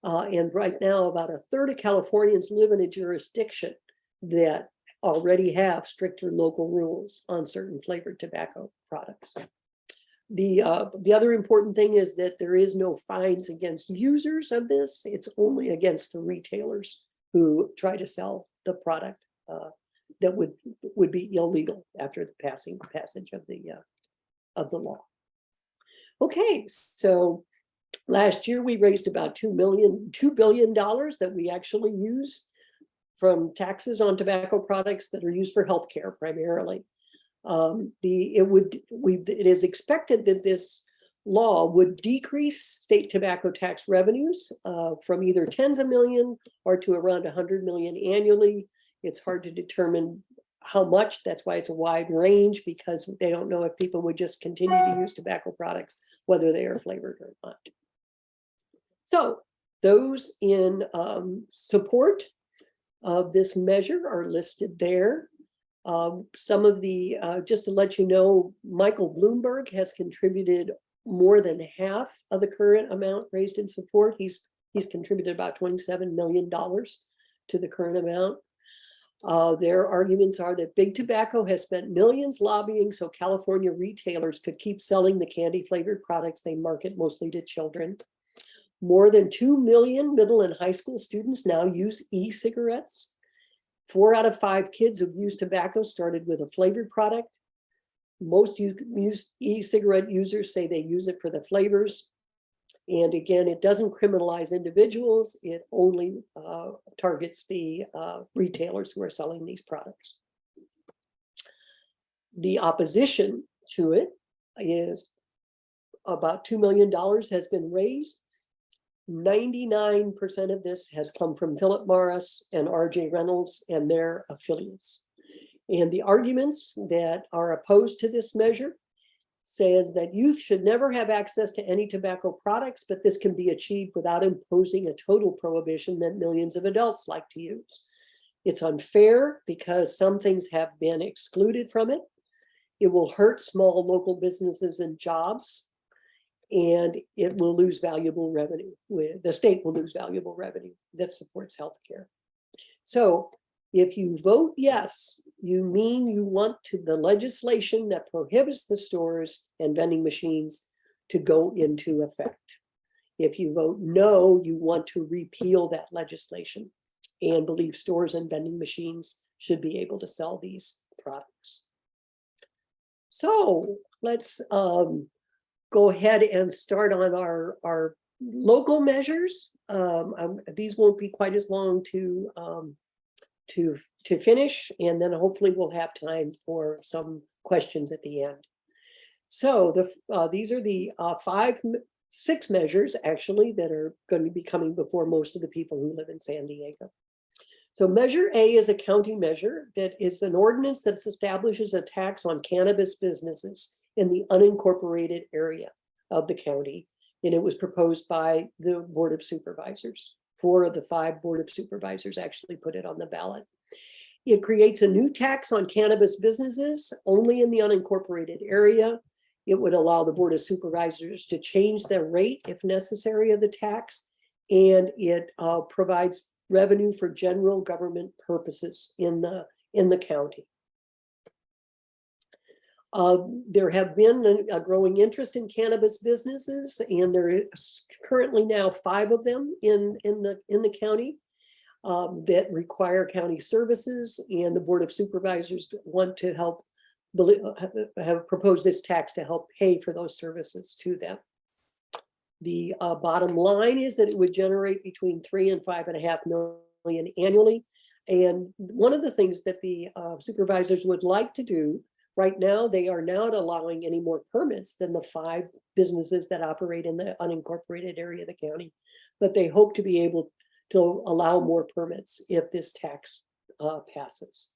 Speaker 1: And right now, about a third of Californians live in a jurisdiction that already have stricter local rules on certain flavored tobacco products. The other important thing is that there is no fines against users of this. It's only against the retailers who try to sell the product that would be illegal after the passage of the law. Okay, so last year we raised about $2 billion that we actually use from taxes on tobacco products that are used for healthcare primarily. It is expected that this law would decrease state tobacco tax revenues from either tens of millions or to around 100 million annually. It's hard to determine how much. That's why it's a wide range, because they don't know if people would just continue to use tobacco products, whether they are flavored or not. So those in support of this measure are listed there. Some of the, just to let you know, Michael Bloomberg has contributed more than half of the current amount raised in support. He's contributed about $27 million to the current amount. Their arguments are that Big Tobacco has spent millions lobbying so California retailers could keep selling the candy flavored products they market mostly to children. More than 2 million middle and high school students now use e-cigarettes. 4 out of 5 kids who use tobacco started with a flavored product. Most e-cigarette users say they use it for the flavors. And again, it doesn't criminalize individuals. It only targets the retailers who are selling these products. The opposition to it is about $2 million has been raised. 99% of this has come from Philip Morris and RJ Reynolds and their affiliates. And the arguments that are opposed to this measure says that youth should never have access to any tobacco products, but this can be achieved without imposing a total prohibition that millions of adults like to use. It's unfair because some things have been excluded from it. It will hurt small local businesses and jobs, and it will lose valuable revenue. The state will lose valuable revenue that supports healthcare. So if you vote yes, you mean you want the legislation that prohibits the stores and vending machines to go into effect. If you vote no, you want to repeal that legislation and believe stores and vending machines should be able to sell these products. So let's go ahead and start on our local measures. These won't be quite as long to finish, and then hopefully we'll have time for some questions at the end. So these are the 6 measures actually that are going to be coming before most of the people who live in San Diego. So Measure A is a county measure that is an ordinance that establishes a tax on cannabis businesses in the unincorporated area of the county. And it was proposed by the Board of Supervisors. 4 of the 5 Board of Supervisors actually put it on the ballot. It creates a new tax on cannabis businesses only in the unincorporated area. It would allow the Board of Supervisors to change the rate if necessary of the tax. And it provides revenue for general government purposes in the county. There have been a growing interest in cannabis businesses, and there is currently now 5 of them in the county that require county services, and the Board of Supervisors want to help have proposed this tax to help pay for those services to them. The bottom line is that it would generate between 3 and 5.5 million annually. And one of the things that the supervisors would like to do right now, they are not allowing any more permits than the 5 businesses that operate in the unincorporated area of the county, but they hope to be able to allow more permits if this tax passes.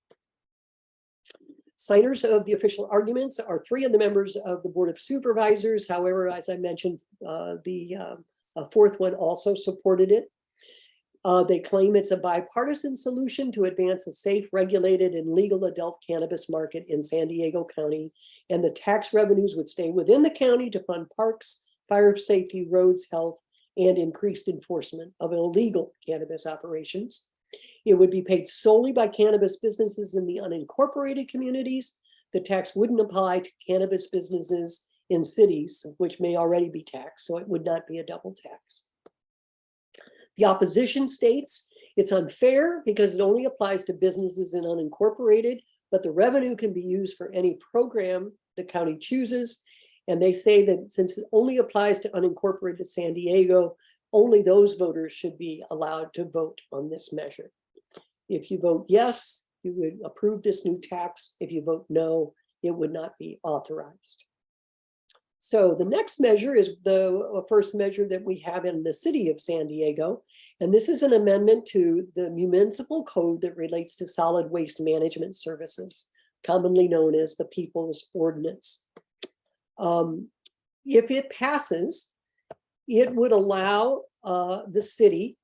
Speaker 1: Signers of the official arguments are 3 of the members of the Board of Supervisors. However, as I mentioned, the 4th one also supported it. They claim it's a bipartisan solution to advance a safe, regulated, and legal adult cannabis market in San Diego County, and the tax revenues would stay within the county to fund parks, fire safety, roads, health, and increased enforcement of illegal cannabis operations. It would be paid solely by cannabis businesses in the unincorporated communities. The tax wouldn't apply to cannabis businesses in cities, which may already be taxed, so it would not be a double tax. The opposition states it's unfair because it only applies to businesses in unincorporated, but the revenue can be used for any program the county chooses. And they say that since it only applies to unincorporated San Diego, only those voters should be allowed to vote on this measure. If you vote yes, you would approve this new tax. If you vote no, it would not be authorized. So the next measure is the first measure that we have in the city of San Diego. And this is an amendment to the municipal code that relates to solid waste management services, commonly known as the People's Ordinance. If it passes, it would allow the city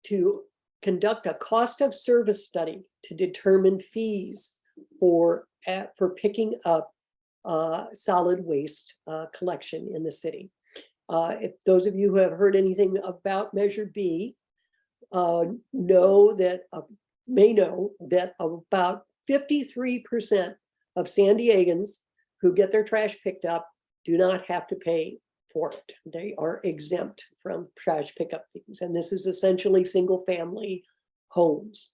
Speaker 1: to conduct a cost of service study to determine fees for picking up solid waste collection in the city. If those of you who have heard anything about Measure B may know that about 53% of San Diegans who get their trash picked up do not have to pay for it. They are exempt from trash pickup fees, and this is essentially single family homes.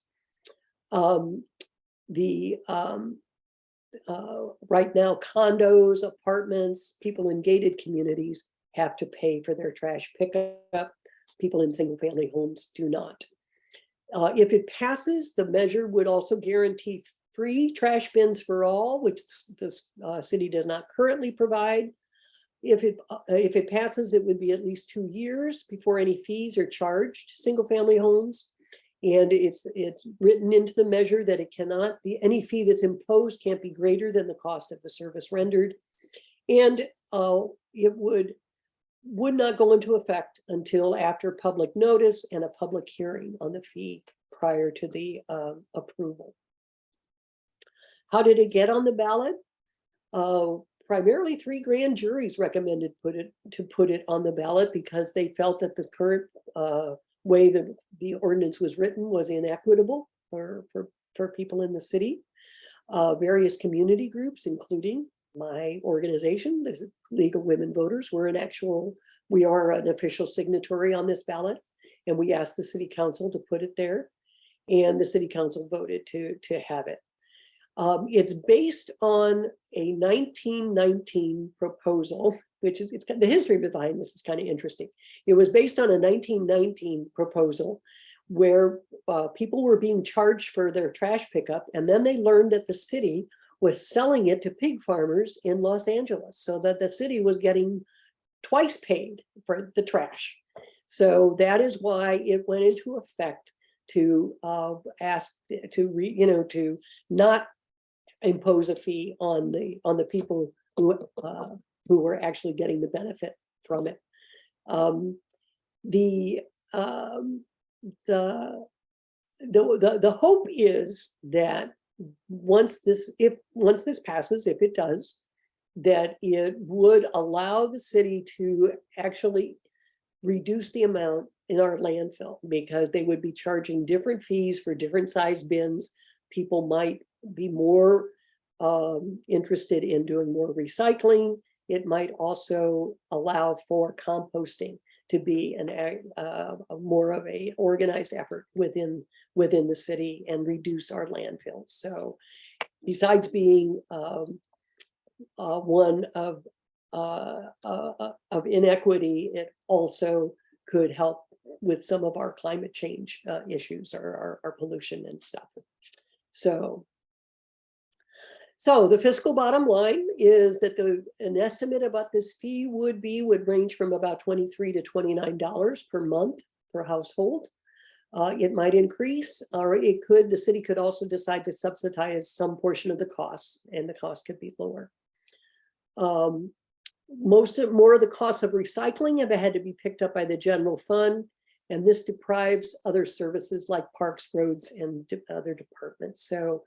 Speaker 1: Right now, condos, apartments, people in gated communities have to pay for their trash pickup. People in single family homes do not. If it passes, the measure would also guarantee free trash bins for all, which this city does not currently provide. If it passes, it would be at least 2 years before any fees are charged to single family homes. And it's written into the measure that it cannot be, any fee that's imposed can't be greater than the cost of the service rendered. And it would not go into effect until after public notice and a public hearing on the fee prior to the approval. How did it get on the ballot? Primarily 3 grand juries recommended to put it on the ballot because they felt that the current way that the ordinance was written was inequitable for people in the city. Various community groups, including my organization, the League of Women Voters, we are an official signatory on this ballot, and we asked the city council to put it there, and the city council voted to have it. It's based on a 1919 proposal, which is the history behind this is kind of interesting. It was based on a 1919 proposal where people were being charged for their trash pickup, and then they learned that the city was selling it to pig farmers in Los Angeles, so that the city was getting twice paid for the trash. So that is why it went into effect to ask to not impose a fee on the people who were actually getting the benefit from it. The hope is that once this passes, if it does, that it would allow the city to actually reduce the amount in our landfill, because they would be charging different fees for different size bins. People might be more interested in doing more recycling. It might also allow for composting to be more of a organized effort within the city and reduce our landfills. So besides being one of inequity, it also could help with some of our climate change issues, or our pollution and stuff. So the fiscal bottom line is that an estimate about this fee would range from about $23 to $29 per month per household. It might increase, or the city could also decide to subsidize some portion of the cost, and the cost could be lower. More of the costs of recycling have had to be picked up by the general fund, and this deprives other services like parks, roads, and other departments. So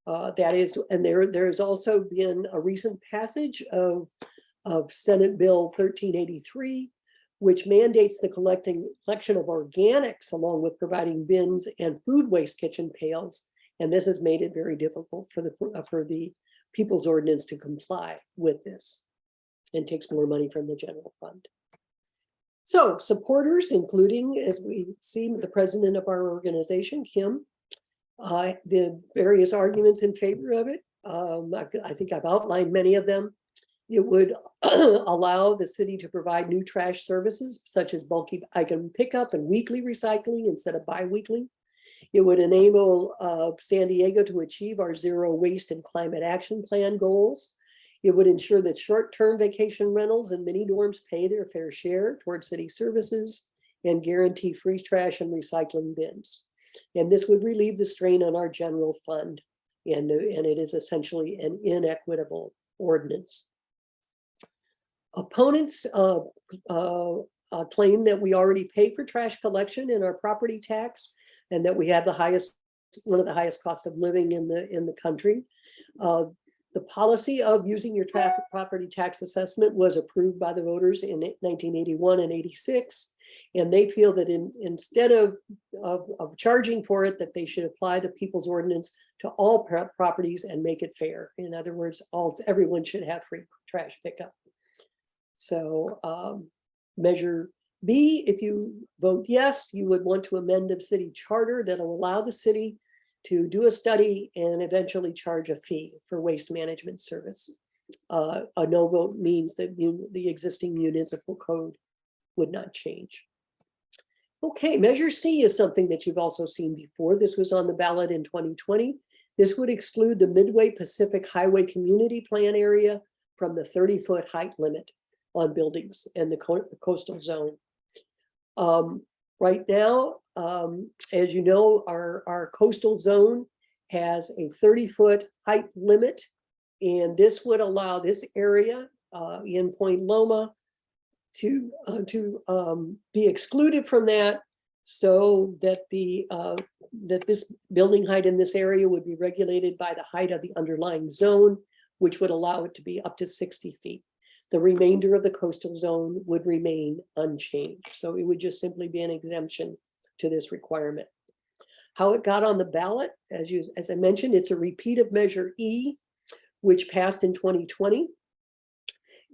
Speaker 1: that is, and there has also been a recent passage of Senate Bill 1383, which mandates the collection of organics along with providing bins and food waste kitchen pails. And this has made it very difficult for the people's ordinance to comply with this and takes more money from the general fund. So supporters, including, as we see, the president of our organization, Kim, the various arguments in favor of it. I think I've outlined many of them. It would allow the city to provide new trash services, such as bulky item pickup and weekly recycling instead of bi-weekly. It would enable San Diego to achieve our zero waste and climate action plan goals. It would ensure that short-term vacation rentals and mini dorms pay their fair share towards city services and guarantee free trash and recycling bins. And this would relieve the strain on our general fund. And it is essentially an inequitable ordinance. Opponents claim that we already pay for trash collection in our property tax and that we have one of the highest cost of living in the country. The policy of using your property tax assessment was approved by the voters in 1981 and 86. And they feel that instead of charging for it, that they should apply the people's ordinance to all properties and make it fair. In other words, everyone should have free trash pickup. So measure B, if you vote yes, you would want to amend the city charter that'll allow the city to do a study and eventually charge a fee for waste management service. A no vote means that the existing municipal code would not change. Okay, measure C is something that you've also seen before. This was on the ballot in 2020. This would exclude the Midway Pacific Highway Community Plan area from the 30-foot height limit on buildings and the coastal zone. Right now, as you know, our coastal zone has a 30-foot height limit, and this would allow this area in Point Loma to be excluded from that, so that that this building height in this area would be regulated by the height of the underlying zone, which would allow it to be up to 60 feet. The remainder of the coastal zone would remain unchanged. So it would just simply be an exemption to this requirement. How it got on the ballot, as I mentioned, it's a repeat of Measure E, which passed in 2020.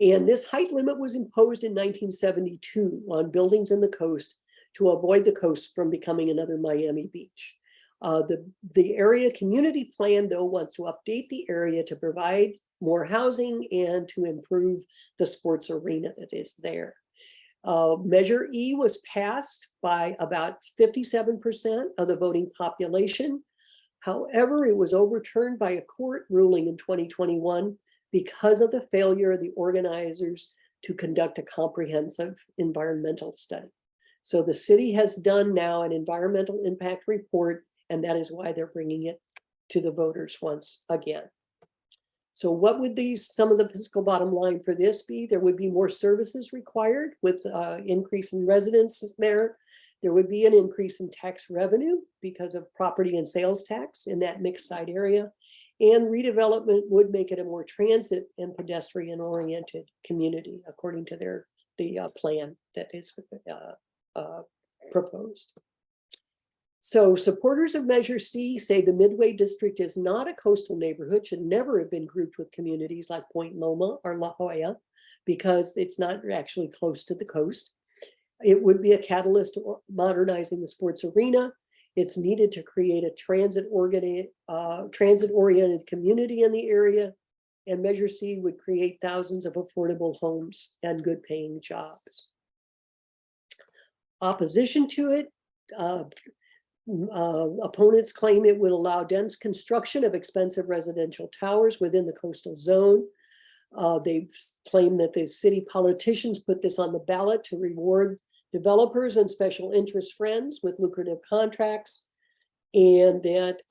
Speaker 1: And this height limit was imposed in 1972 on buildings in the coast to avoid the coast from becoming another Miami Beach. The area community plan, though, wants to update the area to provide more housing and to improve the sports arena that is there. Measure E was passed by about 57% of the voting population. However, it was overturned by a court ruling in 2021 because of the failure of the organizers to conduct a comprehensive environmental study. So the city has done now an environmental impact report, and that is why they're bringing it to the voters once again. So what would some of the fiscal bottom line for this be? There would be more services required with increase in residents there. There would be an increase in tax revenue because of property and sales tax in that mixed site area. And redevelopment would make it a more transit and pedestrian oriented community, according to the plan that is proposed. So supporters of Measure C say the Midway District is not a coastal neighborhood, should never have been grouped with communities like Point Loma or La Jolla, because it's not actually close to the coast. It would be a catalyst to modernizing the sports arena. It's needed to create a transit-oriented community in the area, and Measure C would create thousands of affordable homes and good-paying jobs. Opposition to it, opponents claim it would allow dense construction of expensive residential towers within the coastal zone. They've claimed that the city politicians put this on the ballot to reward developers and special interest friends with lucrative contracts, and that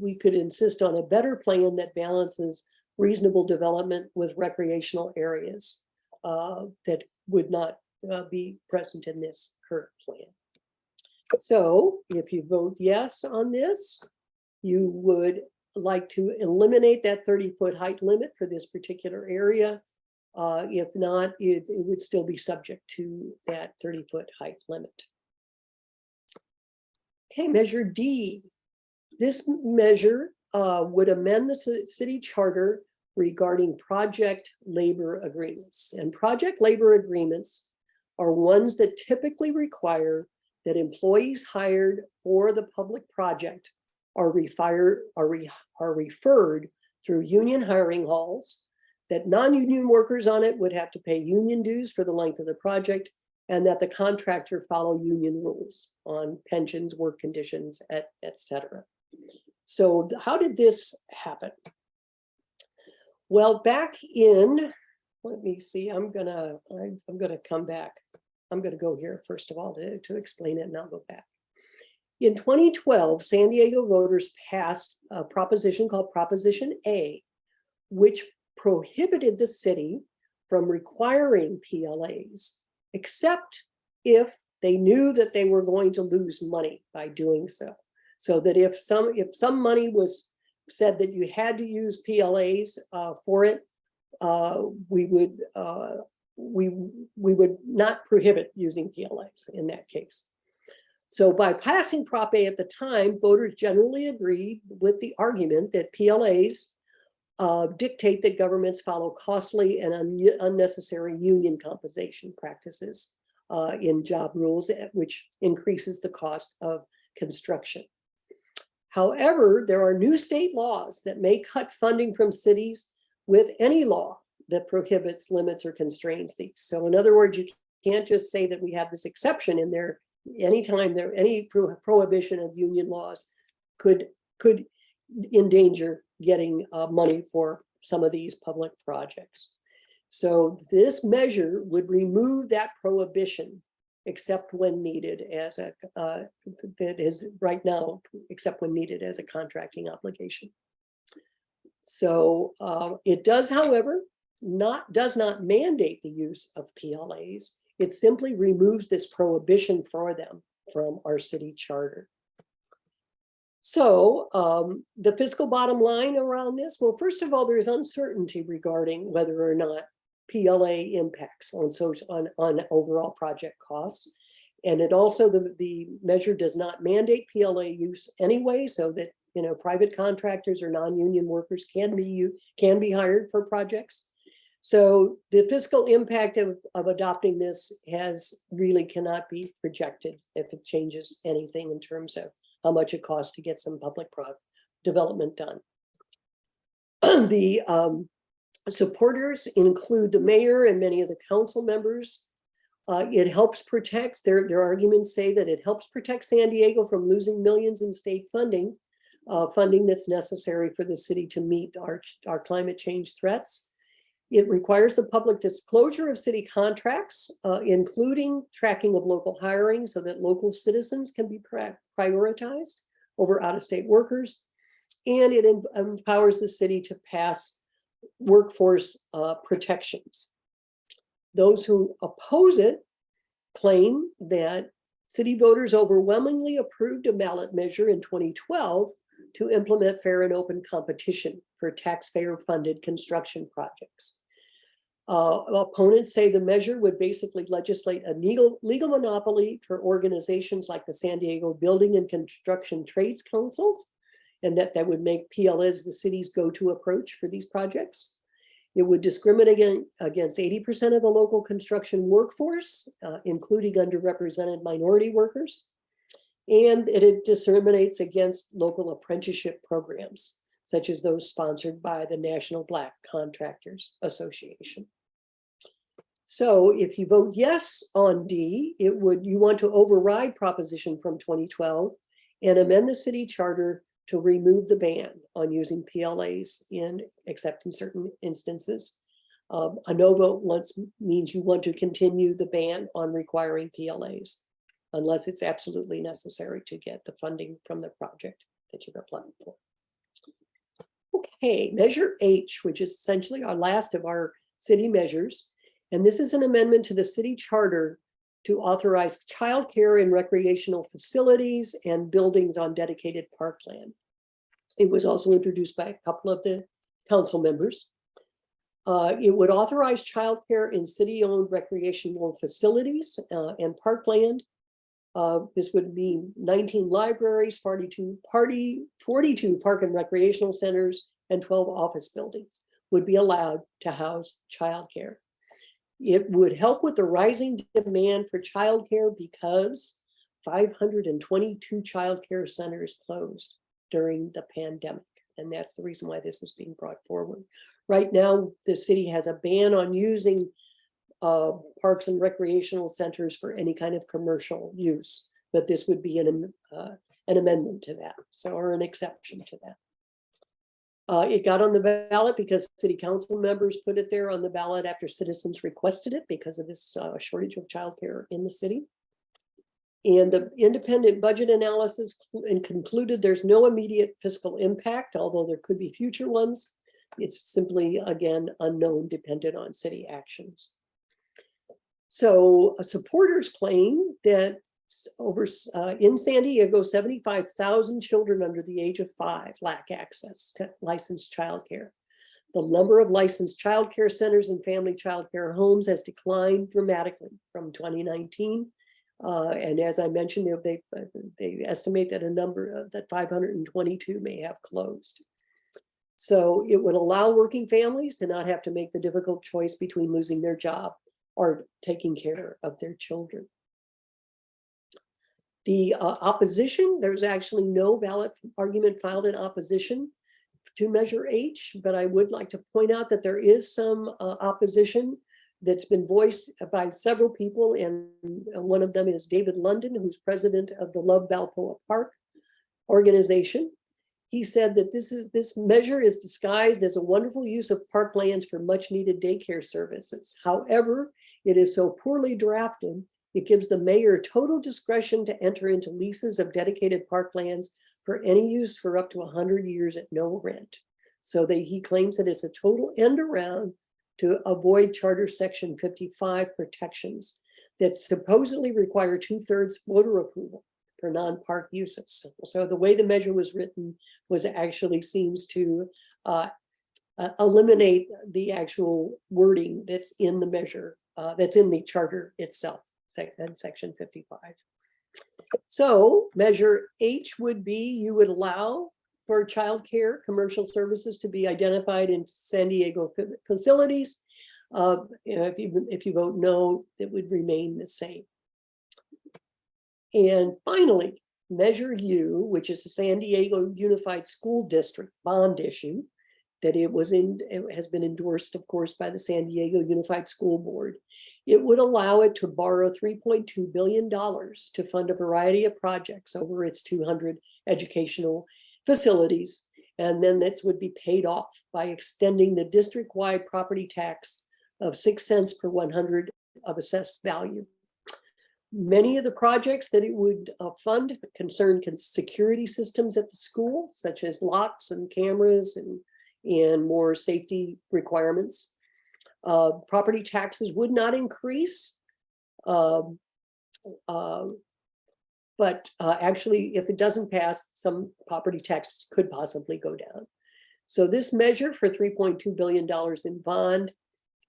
Speaker 1: we could insist on a better plan that balances reasonable development with recreational areas that would not be present in this current plan. So if you vote yes on this, you would like to eliminate that 30-foot height limit for this particular area. If not, it would still be subject to that 30-foot height limit. Okay, Measure D. This measure would amend the city charter regarding project labor agreements. And project labor agreements are ones that typically require that employees hired for the public project are referred through union hiring halls, that non-union workers on it would have to pay union dues for the length of the project, and that the contractor follow union rules on pensions, work conditions, etc. So how did this happen? Well, back in, let me see, I'm gonna come back. I'm gonna go here first of all to explain it, and I'll go back. In 2012, San Diego voters passed a proposition called Proposition A, which prohibited the city from requiring PLAs, except if they knew that they were going to lose money by doing so. So that if some money was said that you had to use PLAs for it, we would not prohibit using PLAs in that case. So by passing Prop A at the time, voters generally agreed with the argument that PLAs dictate that governments follow costly and unnecessary union compensation practices in job rules, which increases the cost of construction. However, there are new state laws that may cut funding from cities with any law that prohibits, limits, or constrains these. So in other words, you can't just say that we have this exception in there. Anytime any prohibition of union laws could endanger getting money for some of these public projects. So this measure would remove that prohibition, except when needed as a, that is right now, except when needed as a contracting obligation. So it does, however, does not mandate the use of PLAs. It simply removes this prohibition for them from our city charter. So the fiscal bottom line around this, well, first of all, there's uncertainty regarding whether or not PLA impacts on overall project costs. And it also, the measure does not mandate PLA use anyway, so that, you know, private contractors or non-union workers can be hired for projects. So the fiscal impact of adopting this really cannot be projected if it changes anything in terms of how much it costs to get some public development done. The supporters include the mayor and many of the council members. It helps protect, their arguments say that it helps protect San Diego from losing millions in state funding, funding that's necessary for the city to meet our climate change threats. It requires the public disclosure of city contracts, including tracking of local hiring so that local citizens can be prioritized over out-of-state workers. And it empowers the city to pass workforce protections. Those who oppose it claim that city voters overwhelmingly approved a ballot measure in 2012 to implement fair and open competition for taxpayer-funded construction projects. Opponents say the measure would basically legislate a legal monopoly for organizations like the San Diego Building and Construction Trades Councils, and that would make PLAs the city's go-to approach for these projects. It would discriminate against 80% of the local construction workforce, including underrepresented minority workers. And it discriminates against local apprenticeship programs, such as those sponsored by the National Black Contractors Association. So if you vote yes on D, you want to override proposition from 2012 and amend the city charter to remove the ban on using PLAs except in certain instances. A no vote means you want to continue the ban on requiring PLAs unless it's absolutely necessary to get the funding from the project that you're applying for. Okay, Measure H, which is essentially our last of our city measures. And this is an amendment to the city charter to authorize childcare in recreational facilities and buildings on dedicated parkland. It was also introduced by a couple of the council members. It would authorize childcare in city-owned recreational facilities and parkland This would mean 19 libraries, 42 park and recreational centers, and 12 office buildings would be allowed to house childcare. It would help with the rising demand for childcare because 522 childcare centers closed during the pandemic. And that's the reason why this is being brought forward. Right now, the city has a ban on using parks and recreational centers for any kind of commercial use, but this would be an amendment to that, so, or an exception to that. It got on the ballot because city council members put it there on the ballot after citizens requested it because of this shortage of childcare in the city. And the independent budget analysis concluded there's no immediate fiscal impact, although there could be future ones. It's simply, again, unknown, dependent on city actions. So supporters claim that in San Diego, 75,000 children under the age of 5 lack access to licensed childcare. The number of licensed childcare centers and family childcare homes has declined dramatically from 2019. And as I mentioned, they estimate that that 522 may have closed. So it would allow working families to not have to make the difficult choice between losing their job or taking care of their children. The opposition, there's actually no ballot argument filed in opposition to Measure H, but I would like to point out that there is some opposition that's been voiced by several people, and one of them is David London, who's president of the Love Balboa Park organization. He said that this measure is disguised as a wonderful use of parklands for much needed daycare services. However, it is so poorly drafted, it gives the mayor total discretion to enter into leases of dedicated parklands for any use for up to 100 years at no rent. So he claims that it's a total end around to avoid Charter Section 55 protections that supposedly require 2/3 voter approval for non-park uses. So the way the measure was written was actually seems to eliminate the actual wording that's in the measure, that's in the charter itself, in Section 55. So Measure H would be, you would allow for childcare commercial services to be identified in San Diego facilities. If you vote no, it would remain the same. And finally, Measure U, which is the San Diego Unified School District bond issue, that it has been endorsed, of course, by the San Diego Unified School Board. It would allow it to borrow $3.2 billion to fund a variety of projects over its 200 educational facilities. And then this would be paid off by extending the district-wide property tax of 6 cents per 100 of assessed value. Many of the projects that it would fund concern security systems at the school, such as locks and cameras and more safety requirements. Property taxes would not increase, but actually, if it doesn't pass, some property taxes could possibly go down. So this measure for $3.2 billion in bond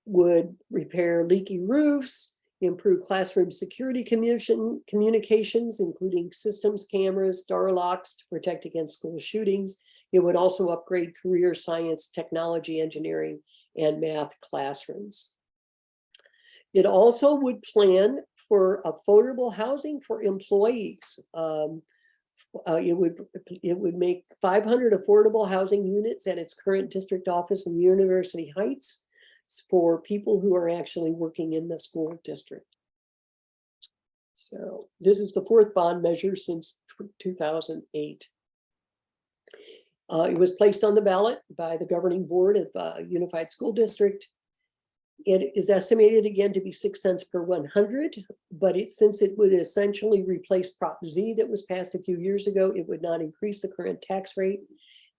Speaker 1: would repair leaky roofs, improve classroom security communications, including systems, cameras, door locks to protect against school shootings. It would also upgrade career science, technology, engineering, and math classrooms. It also would plan for affordable housing for employees. It would make 500 affordable housing units at its current district office in University Heights for people who are actually working in the school district. So this is the 4th bond measure since 2008. It was placed on the ballot by the governing board of Unified School District. It is estimated again to be 6 cents per 100, but since it would essentially replace Prop Z that was passed a few years ago, it would not increase the current tax rate.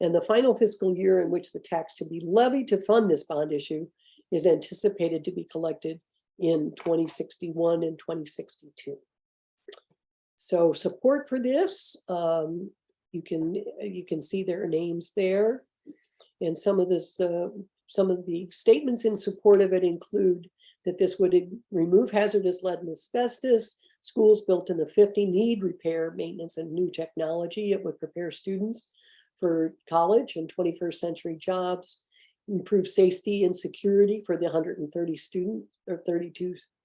Speaker 1: And the final fiscal year in which the tax to be levied to fund this bond issue is anticipated to be collected in 2061 and 2062. So support for this, you can see their names there, and some of the statements in support of it include that this would remove hazardous lead and asbestos, schools built in the 50 need repair, maintenance, and new technology. It would prepare students for college and 21st century jobs, improve safety and security for the 130 students or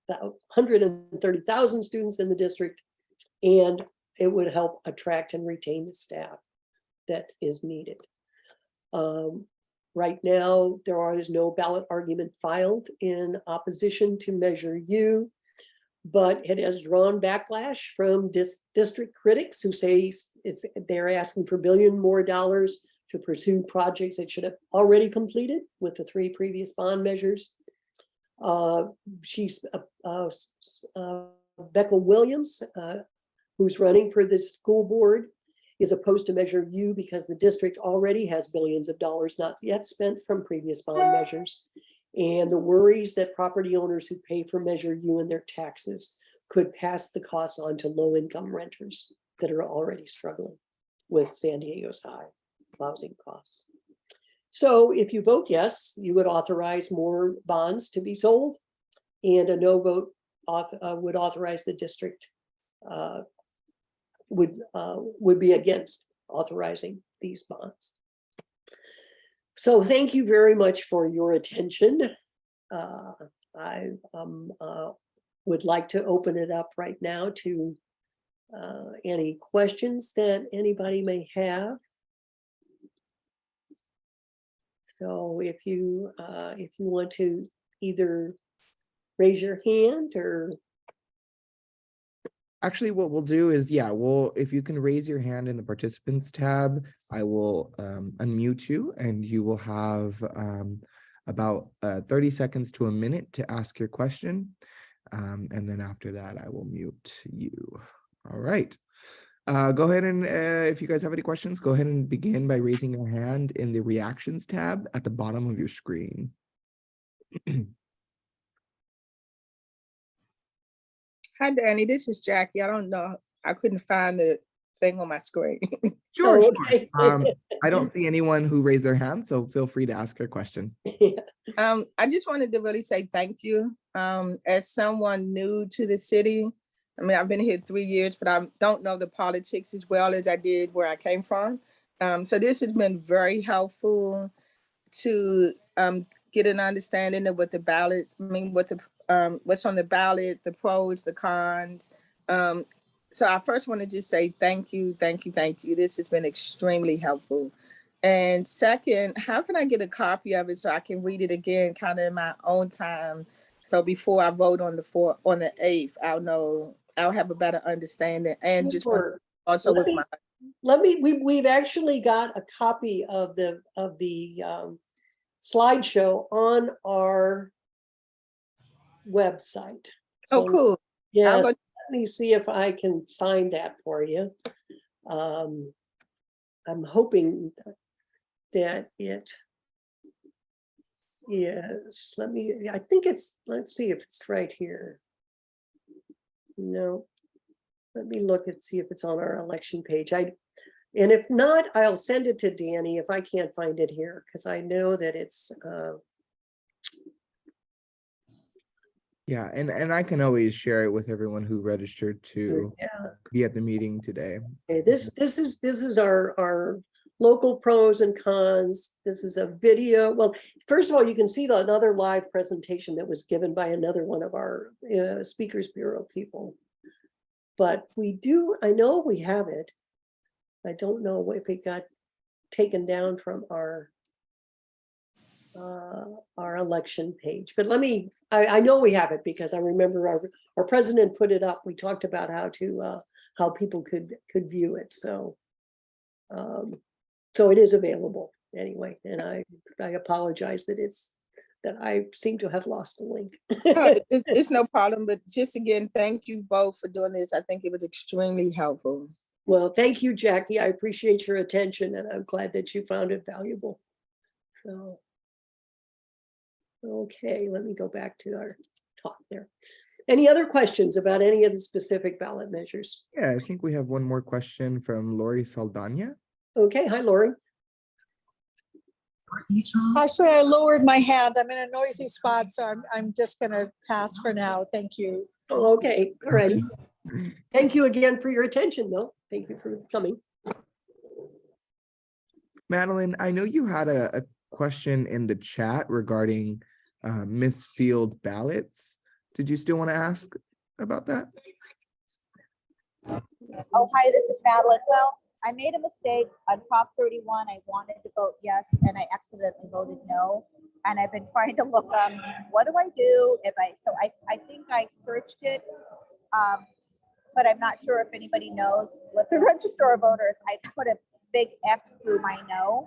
Speaker 1: 130,000 students in the district, and it would help attract and retain the staff that is needed. Right now, there is no ballot argument filed in opposition to Measure U, but it has drawn backlash from district critics who say they're asking for $1 billion more to pursue projects that should have already completed with the 3 previous bond measures. Becca Williams, who's running for the school board, is opposed to Measure U because the district already has billions of dollars not yet spent from previous bond measures. And the worries that property owners who pay for Measure U in their taxes could pass the costs on to low-income renters that are already struggling with San Diego's high housing costs. So if you vote yes, you would authorize more bonds to be sold, and a no vote would authorize the district would be against authorizing these bonds. So thank you very much for your attention. I would like to open it up right now to any questions that anybody may have. So if you want to either raise your hand or.
Speaker 2: Actually, what we'll do is, yeah, if you can raise your hand in the participants tab, I will unmute you, and you will have about 30 seconds to a minute to ask your question. And then after that, I will mute you. All right. Go ahead and if you guys have any questions, go ahead and begin by raising your hand in the reactions tab at the bottom of your screen.
Speaker 4: Hi, Danny. This is Jackie. I don't know. I couldn't find the thing on my screen.
Speaker 2: Sure,
Speaker 1: Oh,
Speaker 2: sure.
Speaker 1: okay.
Speaker 2: I don't see anyone who raised their hand, so feel free to ask your question.
Speaker 4: I just wanted to really say thank you. As someone new to the city, I mean, I've been here 3 years, but I don't know the politics as well as I did where I came from. So this has been very helpful to get an understanding of what the ballots mean, what's on the ballot, the pros, the cons. So I first want to just say thank you, thank you, thank you. This has been extremely helpful. And second, how can I get a copy of it so I can read it again kind of in my own time? So before I vote on the 8th, I'll have a better understanding. And just
Speaker 1: Sure.
Speaker 4: also
Speaker 1: Let
Speaker 4: with
Speaker 1: me- we've actually got a copy of the slideshow on our website.
Speaker 4: Oh, cool.
Speaker 1: Yes, let me see if I can find that for you. I'm hoping that it is, I think it's, let's see if it's right here. No, let me look and see if it's on our election page. And if not, I'll send it to Danny if I can't find it here, because I know that it's
Speaker 2: Yeah, and I can always share it with everyone who registered to be at the meeting today.
Speaker 1: Okay, this is our local pros and cons. This is a video. Well, first of all, you can see another live presentation that was given by another one of our Speakers Bureau people. But I know we have it. I don't know if it got taken down from our election page, but I know we have it because I remember our president put it up. We talked about how people could view it. So it is available anyway. And I apologize that I seem to have lost the link.
Speaker 4: It's no problem, but just again, thank you both for doing this. I think it was extremely helpful.
Speaker 1: Well, thank you, Jackie. I appreciate your attention, and I'm glad that you found it valuable. So, okay, let me go back to our talk there. Any other questions about any of the specific ballot measures?
Speaker 2: Yeah, I think we have one more question from Lori Saldana.
Speaker 1: Okay, hi, Lori.
Speaker 3: Actually, I lowered my hand. I'm in a noisy spot, so I'm just going to pass for now. Thank you.
Speaker 1: Oh, okay, all righty. Thank you again for your attention, though. Thank you for coming.
Speaker 2: Madeline, I know you had a question in the chat regarding misfilled ballots. Did you still want to ask about that?
Speaker 5: Oh, hi, this is Madeline. Well, I made a mistake on Prop 31. I wanted to vote yes, and I accidentally voted no. And I've been trying to look, what do I do if so I think I searched it, but I'm not sure if anybody knows what the register of voters. I put a big X through my no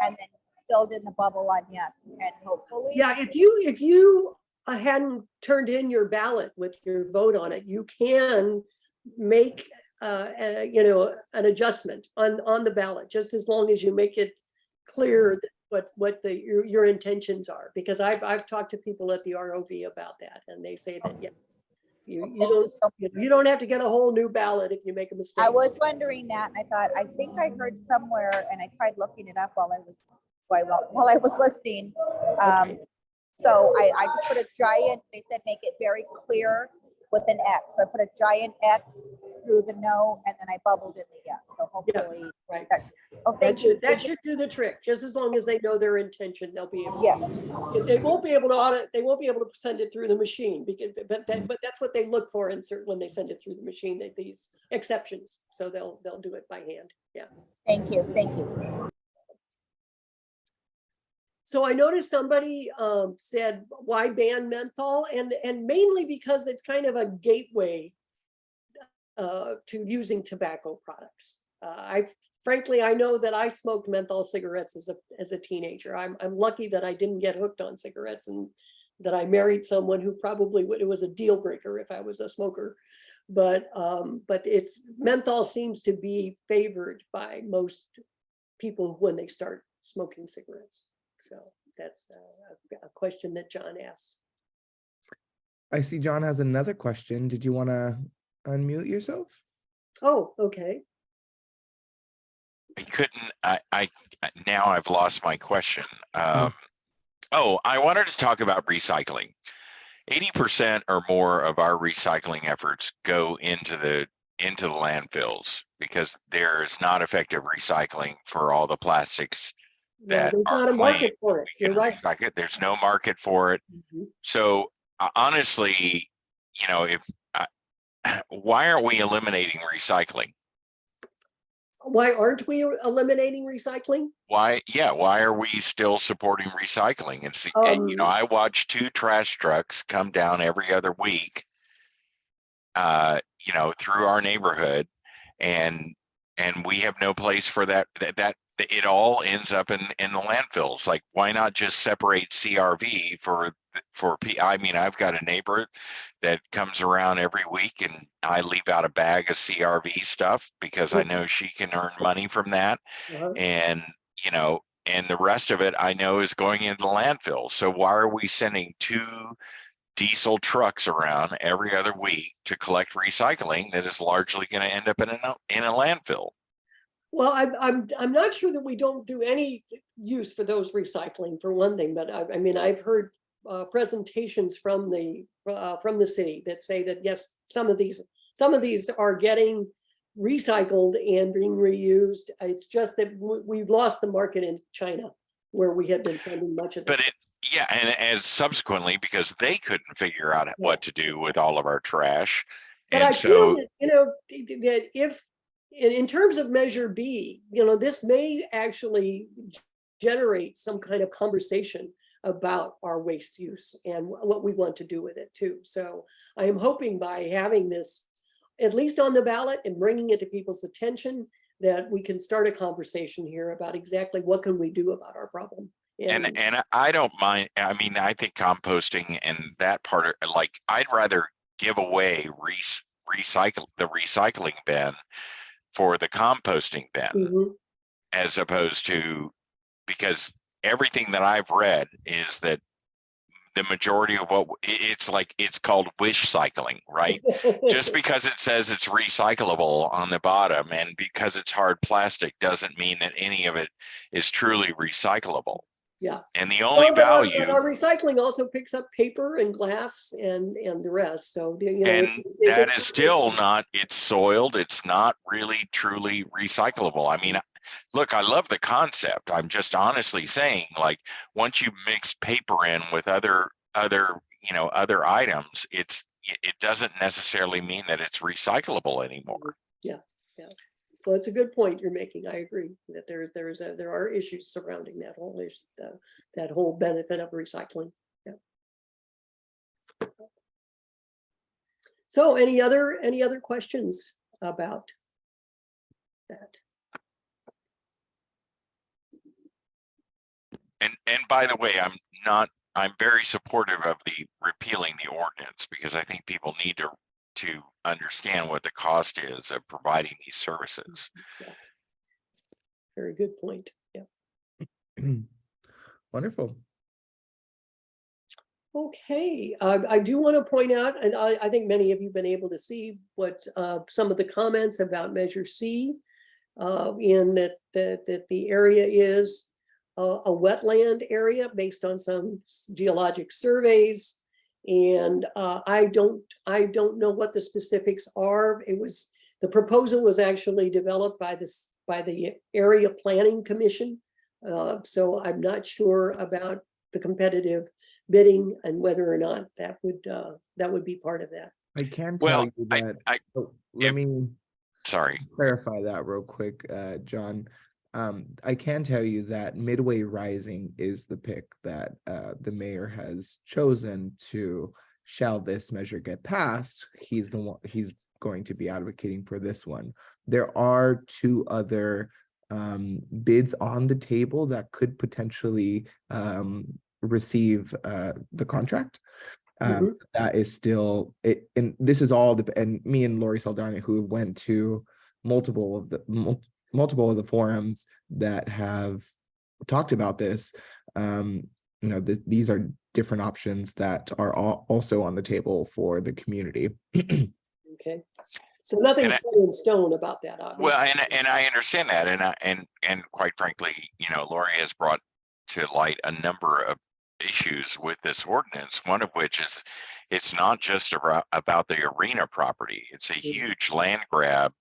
Speaker 5: and then filled in the bubble on yes, and hopefully.
Speaker 1: Yeah, if you hadn't turned in your ballot with your vote on it, you can make you know, an adjustment on the ballot, just as long as you make it clear what your intentions are. Because I've talked to people at the ROV about that, and they say that yes, you don't have to get a whole new ballot if you make a mistake.
Speaker 5: I was wondering that, and I thought, I think I heard somewhere, and I tried looking it up while I was listening.
Speaker 1: Okay.
Speaker 5: So I just put a giant, they said, make it very clear with an X. So I put a giant X through the no, and then I bubbled in the yes. So hopefully,
Speaker 1: Right.
Speaker 5: thank you.
Speaker 1: That should do the trick. Just as long as they know their intention, they'll be able.
Speaker 5: Yes,
Speaker 1: They won't be able to audit. They won't be able to send it through the machine because, but that's what they look for in certain when they send it through the machine. These exceptions, so they'll do it by hand. Yeah.
Speaker 5: thank you, thank you.
Speaker 1: So I noticed somebody said, why ban menthol? And mainly because it's kind of a gateway to using tobacco products. Frankly, I know that I smoked menthol cigarettes as a teenager. I'm lucky that I didn't get hooked on cigarettes and that I married someone who probably would, it was a deal breaker if I was a smoker. But menthol seems to be favored by most people when they start smoking cigarettes. So that's a question that John asked.
Speaker 2: I see John has another question. Did you want to unmute yourself?
Speaker 1: Oh, okay.
Speaker 6: I couldn't, now I've lost my question. Oh, I wanted to talk about recycling. 80% or more of our recycling efforts go into the landfills because there is not effective recycling for all the plastics
Speaker 1: Yeah,
Speaker 6: that
Speaker 1: there's
Speaker 6: are
Speaker 1: not a
Speaker 6: claimed
Speaker 1: market for it.
Speaker 6: we
Speaker 1: You're
Speaker 6: can
Speaker 1: right.
Speaker 6: recycle it. There's no market for it.
Speaker 1: Mhm.
Speaker 6: So honestly, you know, why aren't we eliminating recycling?
Speaker 1: Why aren't we eliminating recycling?
Speaker 6: Why are we still supporting recycling? And you know, I watch 2 trash trucks come down every other week, you know, through our neighborhood, and we have no place for that it all ends up in the landfills. Like, why not just separate CRV for I mean, I've got a neighbor that comes around every week and I leave out a bag of CRV stuff because I know she can earn money from that. And, you know, and the rest of it I know is going into the landfill. So why are we sending 2 diesel trucks around every other week to collect recycling that is largely going to end up in a landfill?
Speaker 1: Well, I'm not sure that we don't do any use for those recycling, for one thing, but I mean, I've heard presentations from the city that say that yes, some of these are getting recycled and being reused. It's just that we've lost the market in China, where we had been sending much of this.
Speaker 6: But and as subsequently, because they couldn't figure out what to do with all of our trash.
Speaker 1: But I feel that, you know, that if in terms of Measure B, you know, this may actually generate some kind of conversation about our waste use and what we want to do with it too. So I am hoping by having this at least on the ballot and bringing it to people's attention that we can start a conversation here about exactly what can we do about our problem.
Speaker 6: And I don't mind. I mean, I think composting and that part of, like, I'd rather give away the recycling bin for the composting bin as opposed to, because everything that I've read is that the majority of what it's called wish cycling, right? Just because it says it's recyclable on the bottom and because it's hard plastic doesn't mean that any of it is truly recyclable.
Speaker 1: Yeah.
Speaker 6: And the only
Speaker 1: But our
Speaker 6: value,
Speaker 1: recycling also picks up paper and glass and the rest. So, you know,
Speaker 6: and that is still not, it's soiled. It's not really truly recyclable. I mean, look, I love the concept. I'm just honestly saying, like, once you mix paper in with other, you know, other items, it doesn't necessarily mean that it's recyclable anymore.
Speaker 1: Yeah. Well, it's a good point you're making. I agree that there are issues surrounding that whole issue, that whole benefit of recycling. Yeah. So any other questions about that?
Speaker 6: And by the way, I'm very supportive of the repealing the ordinance, because I think people need to understand what the cost is of providing these services.
Speaker 1: Yeah. Very good point. Yeah.
Speaker 2: Wonderful.
Speaker 1: Okay, I do want to point out, and I think many of you have been able to see what some of the comments about Measure C, in that the area is a wetland area based on some geologic surveys, and I don't know what the specifics are. The proposal was actually developed by the Area Planning Commission, so I'm not sure about the competitive bidding and whether or not that would be part of that.
Speaker 2: I can tell
Speaker 6: Well,
Speaker 2: you that. Let me
Speaker 6: sorry.
Speaker 2: clarify that real quick, John. I can tell you that Midway Rising is the pick that the mayor has chosen to, shall this measure get passed, he's going to be advocating for this one. There are two other bids on the table that could potentially receive the contract. That is still it, and this is all and me and Lori Saldana, who went to multiple of the forums that have talked about this, you know, these are different options that are also on the table for the community.
Speaker 1: Okay, so nothing's set in stone about that, obviously.
Speaker 6: Well, and I understand that, and quite frankly, you know, Lori has brought to light a number of issues with this ordinance, one of which is it's not just about the arena property. It's a huge land grab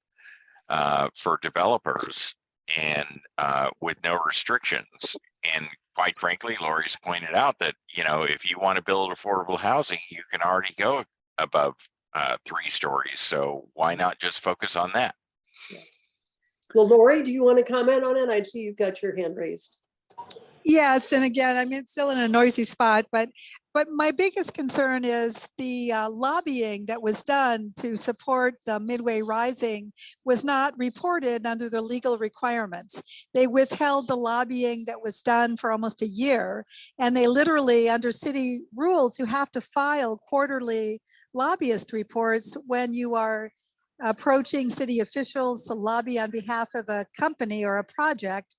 Speaker 6: for developers, and with no restrictions. And quite frankly, Lori's pointed out that, you know, if you want to build affordable housing, you can already go above 3 stories. So why not just focus on that?
Speaker 1: Yeah. Well, Lori, do you want to comment on it? I see you've got your hand raised.
Speaker 3: Yes, and again, I'm still in a noisy spot, but my biggest concern is the lobbying that was done to support the Midway Rising was not reported under the legal requirements. They withheld the lobbying that was done for almost a year, and they literally, under city rules, you have to file quarterly lobbyist reports when you are approaching city officials to lobby on behalf of a company or a project.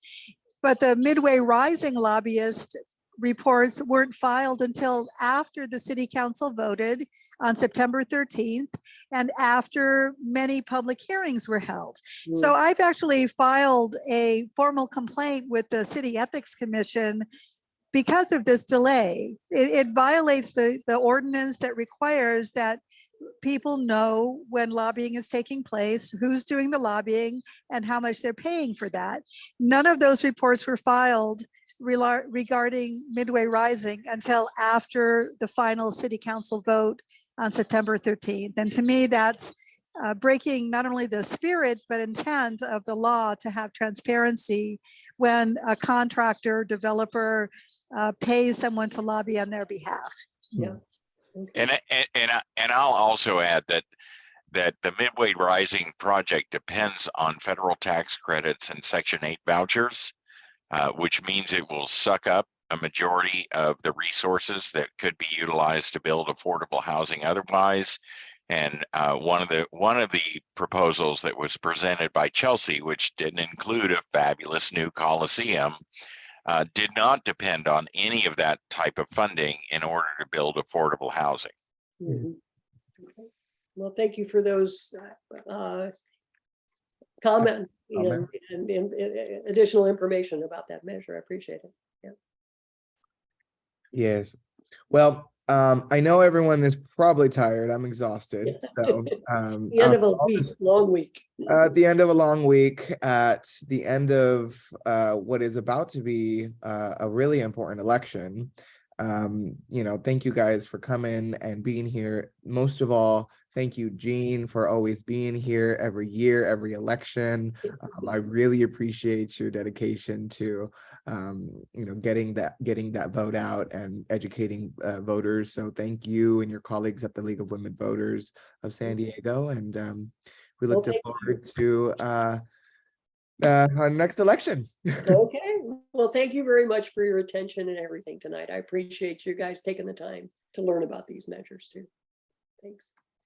Speaker 3: But the Midway Rising lobbyist reports weren't filed until after the city council voted on September 13th and after many public hearings were held. So I've actually filed a formal complaint with the City Ethics Commission because of this delay. It violates the ordinance that requires that people know when lobbying is taking place, who's doing the lobbying, and how much they're paying for that. None of those reports were filed regarding Midway Rising until after the final city council vote on September 13th. And to me, that's breaking not only the spirit but intent of the law to have transparency when a contractor, developer pays someone to lobby on their behalf.
Speaker 1: Yeah. Okay.
Speaker 6: And I'll also add that the Midway Rising project depends on federal tax credits and Section 8 vouchers, which means it will suck up a majority of the resources that could be utilized to build affordable housing otherwise. And one of the proposals that was presented by Chelsea, which didn't include a fabulous new Coliseum, did not depend on any of that type of funding in order to build affordable housing.
Speaker 1: Okay. Well, thank you for those comments and additional information about that measure. I appreciate it. Yeah.
Speaker 2: Yes. Well, I know everyone is probably tired. I'm exhausted. So,
Speaker 1: The end of a
Speaker 2: I'll
Speaker 1: week,
Speaker 2: just-
Speaker 1: long week.
Speaker 2: at the end of a long week, at the end of what is about to be a really important election. Thank you guys for coming and being here. Most of all, thank you, Jean, for always being here every year, every election. I really appreciate your dedication to getting that vote out and educating voters. So thank you and your colleagues at the League of Women Voters of San Diego, and we
Speaker 1: Well,
Speaker 2: look
Speaker 1: thank
Speaker 2: forward to our next election.
Speaker 1: Okay, well, thank you very much for your attention and everything tonight. I appreciate you guys taking the time to learn about these measures too. Thanks.